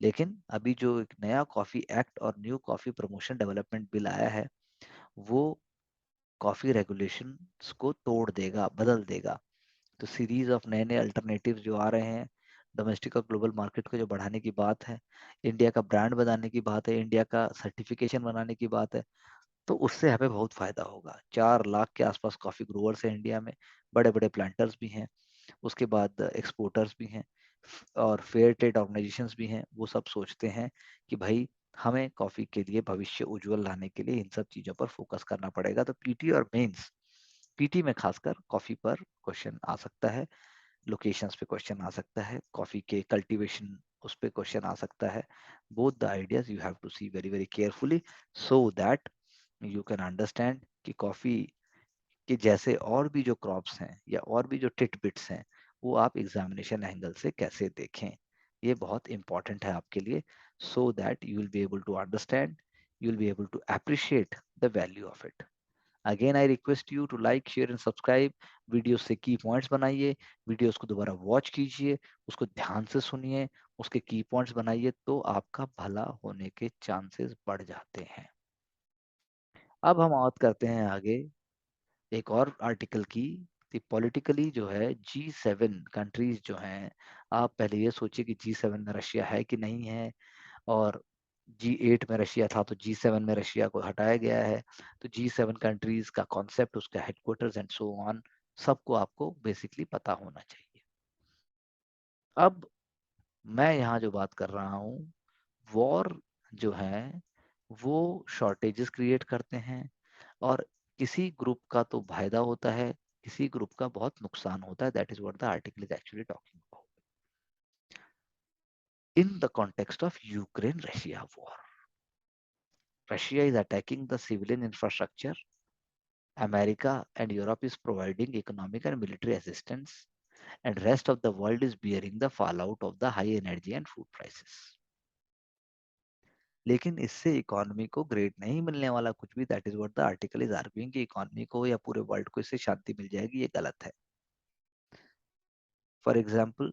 A: लेकिन अभी जो एक नया कॉफी एक्ट और new coffee promotion development bill आया है वो कॉफी रेगुलेशंस को तोड़ देगा, बदल देगा। तो सीरीज ऑफ नए नए अल्टरनेटिव जो आ रहे हैं, डोमेस्टिक और ग्लोबल मार्केट को जो बढ़ाने की बात है, इंडिया का ब्रांड बनाने की बात है, इंडिया का सर्टिफिकेशन बनाने की बात है, तो उससे हमें बहुत फायदा होगा। 4 लाख के आसपास कॉफी ग्रोवर्स हैं इंडिया में, बड़े बड़े प्लांटर्स भी हैं, उसके बाद एक्सपोर्टर्स भी हैं और फेयर ट्रेड ऑर्गेनाइजेशंस भी हैं। वो सब सोचते हैं कि भाई हमें कॉफी के लिए भविष्य उज्जवल लाने के लिए इन सब चीजों पर फोकस करना पड़ेगा। तो पीटी और मेंस, पीटी में खासकर कॉफी पर क्वेश्चन आ सकता है, लोकेशंस पे क्वेश्चन आ सकता है, कॉफी के कल्टीवेशन उस पे क्वेश्चन आ सकता है। Both the ideas you have to see very very carefully so that you can understand कि कॉफी कि जैसे और भी जो क्रॉप्स हैं या और भी जो टिटबिट्स हैं वो आप एग्जामिनेशन एंगल से कैसे देखें, ये बहुत इंपॉर्टेंट है आपके लिए, so that you will be able to understand, you will be able to appreciate the value of it. Again I request you to like, share and subscribe. Video से की पॉइंट्स बनाइए, वीडियोस को दोबारा वॉच कीजिए, उसको ध्यान से सुनिए, उसके की पॉइंट्स बनाइए, तो आपका भला होने के चांसेस बढ़ जाते हैं। अब हम बात करते हैं आगे एक और आर्टिकल की। पॉलिटिकली जो है G7 कंट्रीज जो हैं, आप पहले ये सोचिए कि G7 में रशिया है कि नहीं है, और G8 में रशिया था तो G7 में रशिया को हटाया गया है। तो G7 कंट्रीज का कॉन्सेप्ट, उसका हेडक्वार्टर्स एंड सो ऑन, सबको आपको बेसिकली पता होना चाहिए। अब मैं यहाँ जो बात कर रहा हूँ, वॉर जो है वो शॉर्टेजेस क्रिएट करते हैं, और किसी ग्रुप का तो फायदा होता है, किसी ग्रुप का बहुत नुकसान होता है. That is what the article is actually talking about. In the context of Ukraine-Russia war, Russia is attacking the civilian infrastructure. America and Europe is providing economic and military assistance, and rest of the world is bearing the fallout of the high energy and food prices. लेकिन इससे इकोनॉमी को ग्रेड नहीं मिलने वाला कुछ भी. That is what the article is arguing कि इकोनॉमी को या पूरे वर्ल्ड को इससे शांति मिल जाएगी, ये गलत है. फॉर एग्जाम्पल,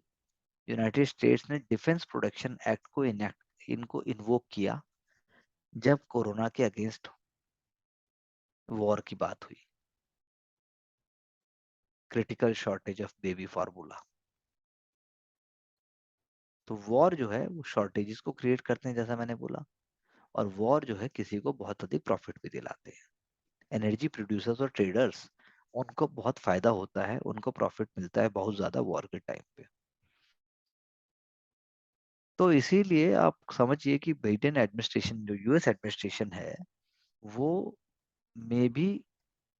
A: यूनाइटेड स्टेट्स ने डिफेंस प्रोडक्शन एक्ट को इनको इन्वोक किया जब कोरोना के अगेंस्ट वॉर की बात हुई. Critical shortage of baby formula. तो वॉर जो है वो शॉर्टेजेस को क्रिएट करते हैं, जैसा मैंने बोला, और वॉर जो है किसी को बहुत अधिक प्रॉफिट भी दिलाते हैं. एनर्जी प्रोड्यूसर्स और ट्रेडर्स, उनको बहुत फायदा होता है, उनको प्रॉफिट मिलता है बहुत ज्यादा वॉर के टाइम पे. तो इसीलिए आप समझिए कि बाइडेन एडमिनिस्ट्रेशन, जो यूएस एडमिनिस्ट्रेशन है, वो में भी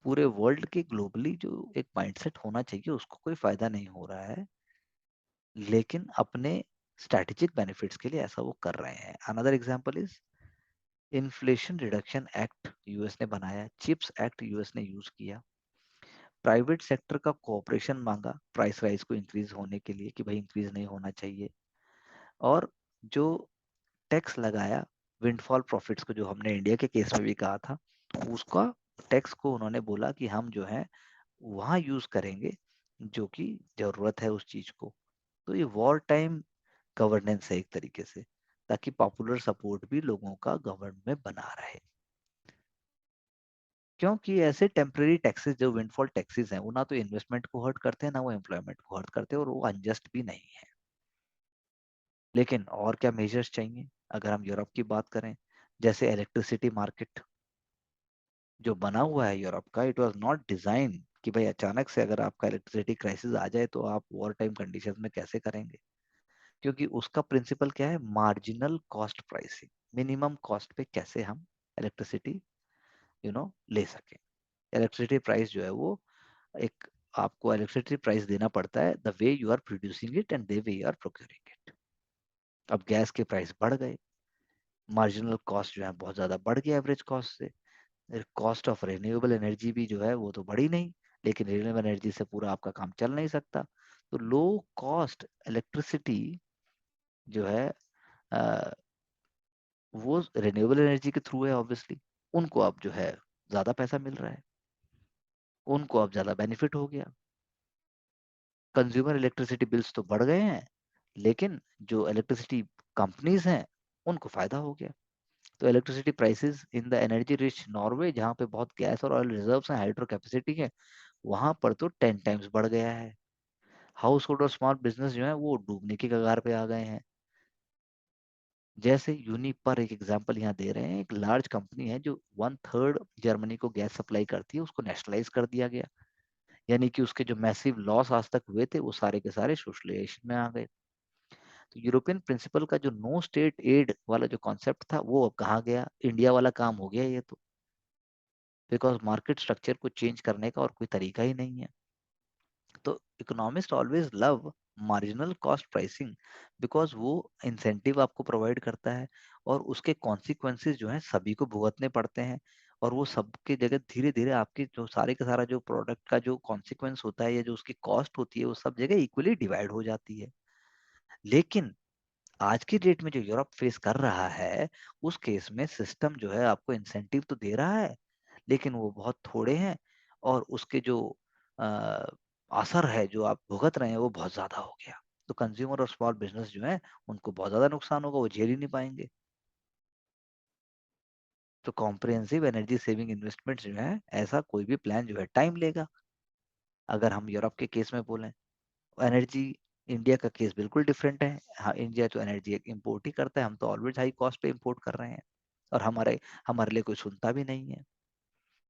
A: पूरे वर्ल्ड के ग्लोबली जो एक माइंडसेट होना चाहिए उसको कोई फायदा नहीं हो रहा है, लेकिन अपने स्ट्रैटेजिक बेनिफिट्स के लिए ऐसा वो कर रहे हैं. Another example is inflation reduction act US ने बनाया, चिप्स एक्ट यूएस ने यूज किया, प्राइवेट सेक्टर का कोऑपरेशन मांगा प्राइस राइज को इंक्रीज होने के लिए कि भाई इंक्रीज नहीं होना चाहिए, और जो टैक्स लगाया विंडफॉल प्रॉफिट्स को, जो हमने इंडिया के केस में भी कहा था, उसका टैक्स को उन्होंने बोला कि हम जो है वहां यूज करेंगे जो कि जरूरत है उस चीज को. तो ये वॉर टाइम गवर्नेंस है एक तरीके से, ताकि पॉपुलर सपोर्ट भी लोगों का गवर्नमेंट में बना रहे. क्योंकि ऐसे टेम्पररी टैक्सेस जो विंडफॉल टैक्सेस हैं, वो ना तो इन्वेस्टमेंट को हर्ट करते हैं, ना वो एम्प्लॉयमेंट को हर्ट करते हैं, और वो अनजस्ट भी नहीं है. लेकिन और क्या मेजर्स चाहिए अगर हम यूरोप की बात करें? जैसे इलेक्ट्रिसिटी मार्केट जो बना हुआ है यूरोप का, इट वाज नॉट डिजाइन कि भाई अचानक से अगर आपका इलेक्ट्रिसिटी क्राइसिस आ जाए तो आप वॉर टाइम कंडीशंस में कैसे करेंगे. क्योंकि उसका प्रिंसिपल क्या है? Marginal cost pricing. Minimum cost पे कैसे हम इलेक्ट्रिसिटी ले सकें. इलेक्ट्रिसिटी प्राइस जो है वो एक, आपको इलेक्ट्रिसिटी प्राइस देना पड़ता है the way you are producing it and the way you are procuring it. अब गैस के प्राइस बढ़ गए, मार्जिनल कॉस्ट जो है बहुत ज्यादा बढ़ गया एवरेज कॉस्ट से. कॉस्ट ऑफ रिन्यूएबल एनर्जी भी जो है वो तो बढ़ी नहीं, लेकिन रिन्यूएबल एनर्जी से पूरा आपका काम चल नहीं सकता. तो लो कॉस्ट इलेक्ट्रिसिटी जो है अ, वो रिन्यूएबल एनर्जी के थ्रू है ऑब्वियसली. उनको अब जो है ज्यादा पैसा मिल रहा है, उनको अब ज्यादा बेनिफिट हो गया. कंज्यूमर इलेक्ट्रिसिटी बिल्स तो बढ़ गए हैं, लेकिन जो इलेक्ट्रिसिटी कंपनीज हैं उनको फायदा हो गया. तो electricity prices in the energy rich Norway, जहाँ पे बहुत गैस और ऑयल रिजर्व्स हैं, हाइड्रो कैपेसिटी है, वहां पर तो 10 टाइम्स बढ़ गया है. हाउस होल्ड और स्मॉल बिजनेस जो है वो डूबने की कगार पे आ गए हैं. जैसे यूनिपर एक एग्जांपल यहाँ दे रहे हैं, एक लार्ज कंपनी है जो 1/3 जर्मनी को गैस सप्लाई करती है, उसको नेशनलाइज कर दिया गया. यानी कि उसके जो मैसिव लॉस आज तक हुए थे वो सारे के सारे सोशलाइजेशन में आ गए. तो यूरोपियन प्रिंसिपल का जो नो स्टेट एड वाला जो कॉन्सेप्ट था वो अब कहाँ गया? इंडिया वाला काम हो गया ये तो. बिकॉज मार्केट स्ट्रक्चर को चेंज करने का और कोई तरीका ही नहीं है. तो economist always love marginal cost pricing, because वो इंसेंटिव आपको प्रोवाइड करता है, और उसके कॉन्सिक्वेंसेज जो है सभी को भुगतने पड़ते हैं. और वो सबके जगह धीरे धीरे आपके जो सारे का सारा जो प्रोडक्ट का जो कॉन्सिक्वेंस होता है या जो उसकी कॉस्ट होती है वो सब जगह इक्वली डिवाइड हो जाती है. लेकिन आज की डेट में जो यूरोप फेस कर रहा है, उस केस में सिस्टम जो है आपको इंसेंटिव तो दे रहा है, लेकिन वो बहुत थोड़े हैं, और उसके जो अ, असर है जो आप भुगत रहे हैं वो बहुत ज्यादा हो गया. तो कंज्यूमर और स्मॉल बिजनेस जो है उनको बहुत ज्यादा नुकसान होगा, वो झेल ही नहीं पाएंगे. तो कॉम्प्रिहेंसिव एनर्जी सेविंग इन्वेस्टमेंट जो है, ऐसा कोई भी प्लान जो है टाइम लेगा. अगर हम यूरोप के केस में बोलें, एनर्जी, इंडिया का केस बिल्कुल डिफरेंट है. हाँ, इंडिया तो एनर्जी इंपोर्ट ही करता है, हम तो ऑलवेज हाई कॉस्ट पे इंपोर्ट कर रहे हैं, और हमारे हमारे लिए कोई सुनता भी नहीं है.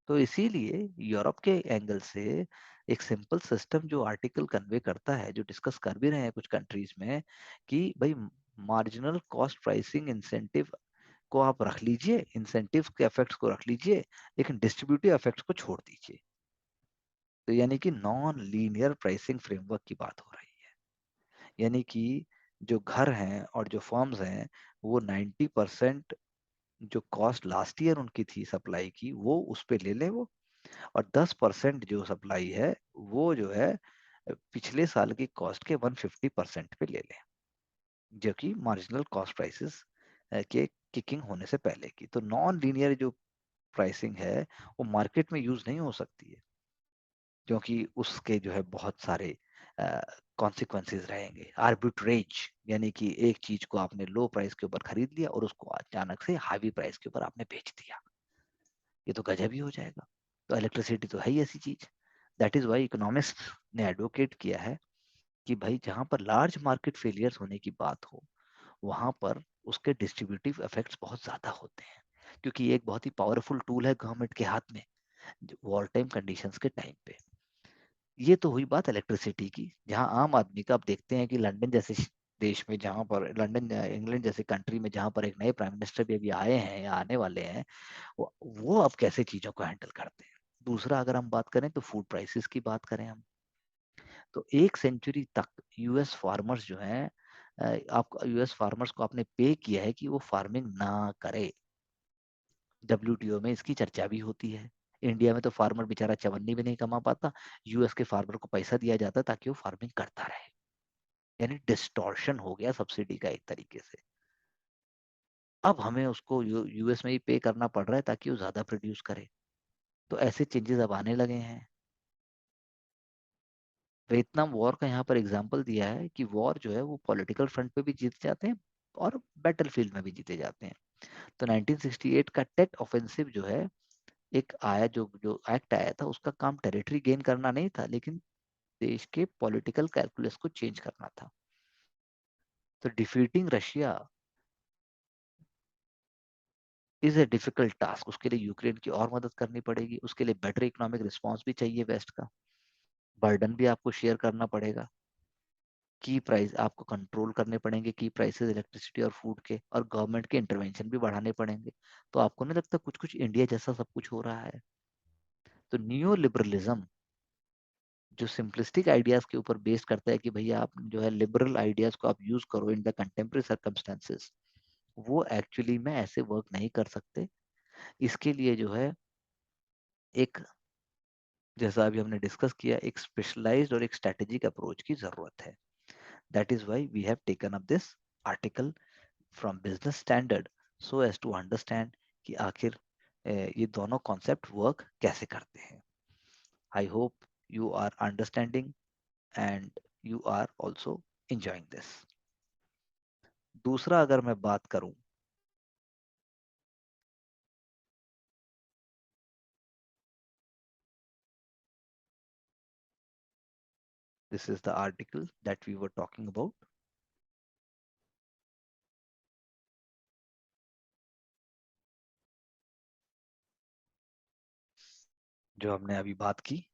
A: तो इसीलिए यूरोप के एंगल से एक सिंपल सिस्टम जो आर्टिकल कन्वे करता है, जो डिस्कस कर भी रहे हैं कुछ कंट्रीज में, कि भाई मार्जिनल कॉस्ट प्राइसिंग इंसेंटिव को आप रख लीजिए, इंसेंटिव के इफेक्ट्स को रख लीजिए, लेकिन डिस्ट्रीब्यूटिव इफेक्ट्स को छोड़ दीजिए। तो यानी कि नॉन लीनियर प्राइसिंग फ्रेमवर्क की बात हो रही है। यानी कि जो घर हैं और जो फर्म्स हैं, वो 90% जो कॉस्ट लास्ट ईयर उनकी थी सप्लाई की, वो उस पे ले लें वो, और 10% जो सप्लाई है वो जो है पिछले साल की कॉस्ट के 150% पे ले लें, जो कि मार्जिनल कॉस्ट प्राइसेस के किकिंग होने से पहले की। तो नॉन लीनियर जो प्राइसिंग है वो मार्केट में यूज नहीं हो सकती है, क्योंकि उसके जो है बहुत सारे कॉन्सिक्वेंसेस रहेंगे। आर्बिट्रेज, यानी कि एक चीज को आपने लो प्राइस के ऊपर खरीद लिया और उसको अचानक से हाई प्राइस के ऊपर आपने बेच दिया, ये तो गजब ही हो जाएगा। तो इलेक्ट्रिसिटी तो है ही ऐसी चीज। दैट इज वाई इकोनॉमिस्ट ने एडवोकेट किया है कि भाई जहां पर लार्ज मार्केट फेलियर्स होने की बात हो, वहां पर उसके डिस्ट्रीब्यूटिव इफेक्ट्स बहुत ज्यादा होते हैं, क्योंकि ये एक बहुत ही पावरफुल टूल है गवर्नमेंट के हाथ में वॉर टाइम कंडीशंस के टाइम पे। ये तो हुई बात इलेक्ट्रिसिटी की, जहां आम आदमी का आप देखते हैं कि लंदन जैसे देश में, जहां पर लंदन इंग्लैंड जैसे कंट्री में, जहां पर एक नए प्राइम मिनिस्टर भी अभी आए हैं या आने वाले हैं, वो अब कैसे चीजों को हैंडल करते हैं। दूसरा, अगर हम बात करें तो फूड प्राइसेस की बात करें हम, तो एक सेंचुरी तक यूएस फार्मर्स जो हैं, आप यूएस फार्मर्स को आपने पे किया है कि वो फार्मिंग ना करे। डब्ल्यूटीओ में इसकी चर्चा भी होती है। इंडिया में तो फार्मर बेचारा चवन्नी भी नहीं कमा पाता, यूएस के फार्मर को पैसा दिया जाता ताकि वो फार्मिंग करता रहे। यानी डिस्टॉर्शन हो गया सब्सिडी का एक तरीके से। अब हमें उसको यूएस में ही पे करना पड़ रहा है ताकि वो ज्यादा प्रोड्यूस करे। तो ऐसे चेंजेस अब आने लगे हैं। वियतनाम वॉर का यहाँ पर एग्जाम्पल दिया है कि वॉर जो है वो पॉलिटिकल फ्रंट पे भी जीते जाते हैं और बैटलफील्ड में भी जीते जाते हैं। तो 1968 का टेट ऑफेंसिव जो है, एक आया जो जो एक्ट आया था, उसका काम टेरिटरी गेन करना नहीं था, लेकिन देश के पॉलिटिकल कैलकुलस को चेंज करना था। तो defeating Russia is a difficult task. उसके लिए यूक्रेन की और मदद करनी पड़ेगी, उसके लिए बेटर इकोनॉमिक रिस्पॉन्स भी चाहिए वेस्ट का, बर्डन भी आपको शेयर करना पड़ेगा, की प्राइस आपको कंट्रोल करने पड़ेंगे, की प्राइसेस इलेक्ट्रिसिटी और फूड के, और गवर्नमेंट के इंटरवेंशन भी बढ़ाने पड़ेंगे। तो आपको नहीं लगता कुछ कुछ इंडिया जैसा सब कुछ हो रहा है? तो नियो लिबरलिज्म जो सिंपलिस्टिक आइडियाज के ऊपर बेस्ड करता है कि भैया आप जो है लिबरल आइडियाज को आप यूज करो इन द कंटेम्प्रेरी सर्कमस्टेंसेस, वो एक्चुअली में ऐसे वर्क नहीं कर सकते। इसके लिए जो है एक, जैसा अभी हमने डिस्कस किया, एक स्पेशलाइज्ड और एक स्ट्रेटेजिक अप्रोच की जरूरत है। That is why we have taken up this article from Business Standard, so as to understand कि आखिर ये दोनों कॉन्सेप्ट वर्क कैसे करते हैं। I hope you are understanding and you are also enjoying this. दूसरा अगर मैं बात करूं, this is the article that we were talking about, जो हमने अभी बात की।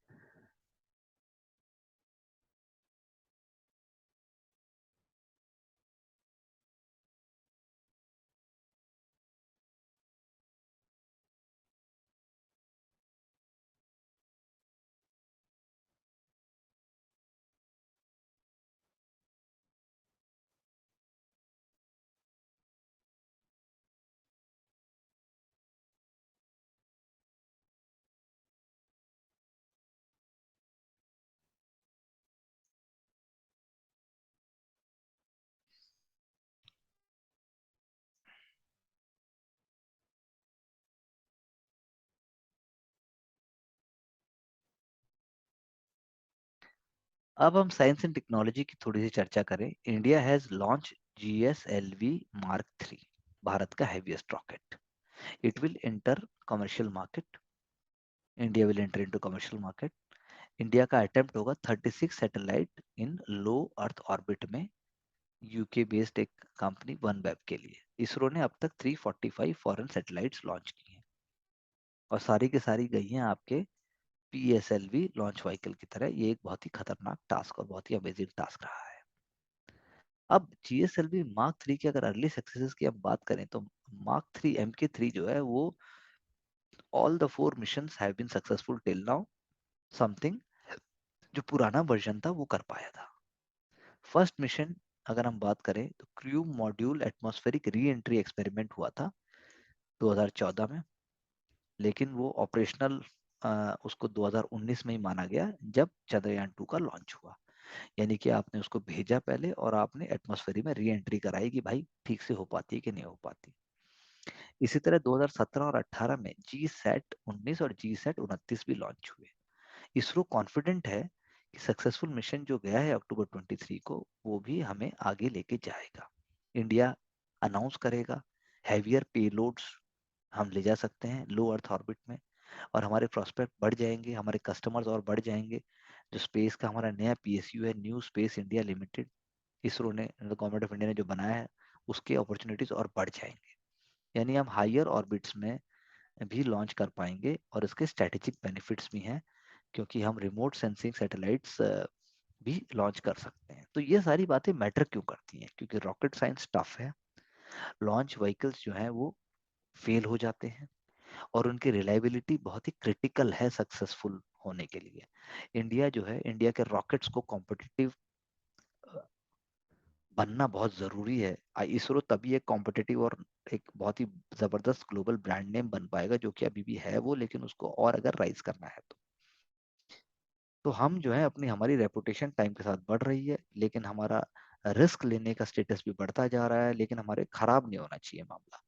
A: अब हम साइंस एंड टेक्नोलॉजी की थोड़ी सी चर्चा करें। India has launch GSLV Mark 3, भारत का heaviest rocket. It will enter commercial market, India will enter into commercial market. India का अटेम्प्ट होगा 36 satellite in low earth orbit में, यूके बेस्ड एक कंपनी वन वेब के लिए। इसरो ने अब तक 345 फॉरेन सैटेलाइट्स लॉन्च की हैं, और सारी की सारी गई हैं आपके PSLV लॉन्च व्हीकल की तरह। ये एक बहुत ही खतरनाक टास्क और बहुत ही अमेजिंग टास्क रहा है। अब GSLV Mark 3 की अगर अर्ली सक्सेसेस की हम बात करें, तो मार्क 3 MK3 जो है वो all the 4 missions have been successful till now. Something जो पुराना वर्जन था वो कर पाया था। फर्स्ट मिशन अगर हम बात करें तो crew module atmospheric re entry experiment हुआ था 2014 में, लेकिन वो ऑपरेशनल उसको 2019 में ही माना गया जब चंद्रयान 2 का लॉन्च हुआ। यानी कि आपने उसको भेजा पहले और आपने एटमॉस्फेयर में री एंट्री कराई कि भाई ठीक से हो पाती है कि नहीं हो पाती। इसी तरह 2017 और 18 में जी सैट 19 और जी सैट 29 भी लॉन्च हुए। इसरो कॉन्फिडेंट है कि सक्सेसफुल मिशन जो गया है अक्टूबर 23 को वो भी हमें आगे लेके जाएगा। इंडिया अनाउंस करेगा हैवियर पेलोड्स हम ले जा सकते हैं लो अर्थ ऑर्बिट में, और हमारे प्रोस्पेक्ट बढ़ जाएंगे, हमारे कस्टमर्स और बढ़ जाएंगे। जो स्पेस का हमारा नया पीएसयू है, new space India limited, ISRO ने, गवर्नमेंट ऑफ इंडिया ने जो बनाया है, उसके अपॉर्चुनिटीज और बढ़ जाएंगे। यानी हम हायर ऑर्बिट्स में भी लॉन्च कर पाएंगे और इसके स्ट्रेटेजिक बेनिफिट्स भी हैं, क्योंकि हम रिमोट सेंसिंग सैटेलाइट्स भी लॉन्च कर सकते हैं। तो ये सारी बातें मैटर क्यों करती हैं? क्योंकि रॉकेट साइंस टफ है, लॉन्च व्हीकल्स जो हैं वो फेल हो जाते हैं और उनकी रिलायबिलिटी बहुत ही क्रिटिकल है सक्सेसफुल होने के लिए। इंडिया जो है, इंडिया के रॉकेट्स को कॉम्पिटिटिव बनना बहुत जरूरी है। इसरो तभी एक कॉम्पिटिटिव और एक बहुत ही जबरदस्त ग्लोबल ब्रांड नेम बन पाएगा, जो कि अभी भी है वो, लेकिन उसको और अगर राइज करना है तो हम जो है अपनी हमारी रेपुटेशन टाइम के साथ बढ़ रही है, लेकिन हमारा रिस्क लेने का स्टेटस भी बढ़ता जा रहा है, लेकिन हमारे खराब नहीं होना चाहिए मामला।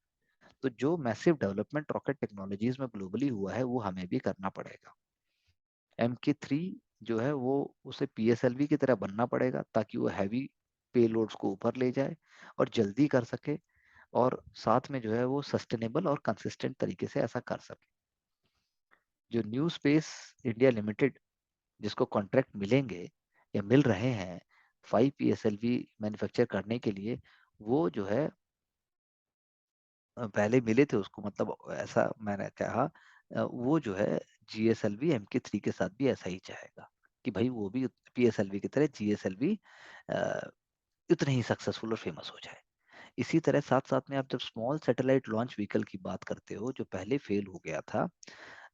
A: तो जो मैसिव डेवलपमेंट रॉकेट टेक्नोलॉजीज में ग्लोबली हुआ है वो हमें भी करना पड़ेगा। MK3 जो है वो उसे PSLV की तरह बनना पड़ेगा ताकि वो हैवी पेलोड्स को ऊपर ले जाए और जल्दी कर सके, और साथ में जो है वो सस्टेनेबल और कंसिस्टेंट तरीके से ऐसा कर सके। जो न्यू स्पेस इंडिया लिमिटेड जिसको कॉन्ट्रैक्ट मिलेंगे या मिल रहे हैं 5 PSLV मैन्युफैक्चर करने के लिए, वो जो है पहले मिले थे उसको, मतलब ऐसा मैंने कहा, वो जो है GSLV MK3 के साथ भी ऐसा ही चाहेगा कि भाई वो भी PSLV की तरह GSLV उतने ही सक्सेसफुल और फेमस हो जाए। इसी तरह साथ साथ में आप जब स्मॉल सैटेलाइट लॉन्च व्हीकल की बात करते हो जो पहले फेल हो गया था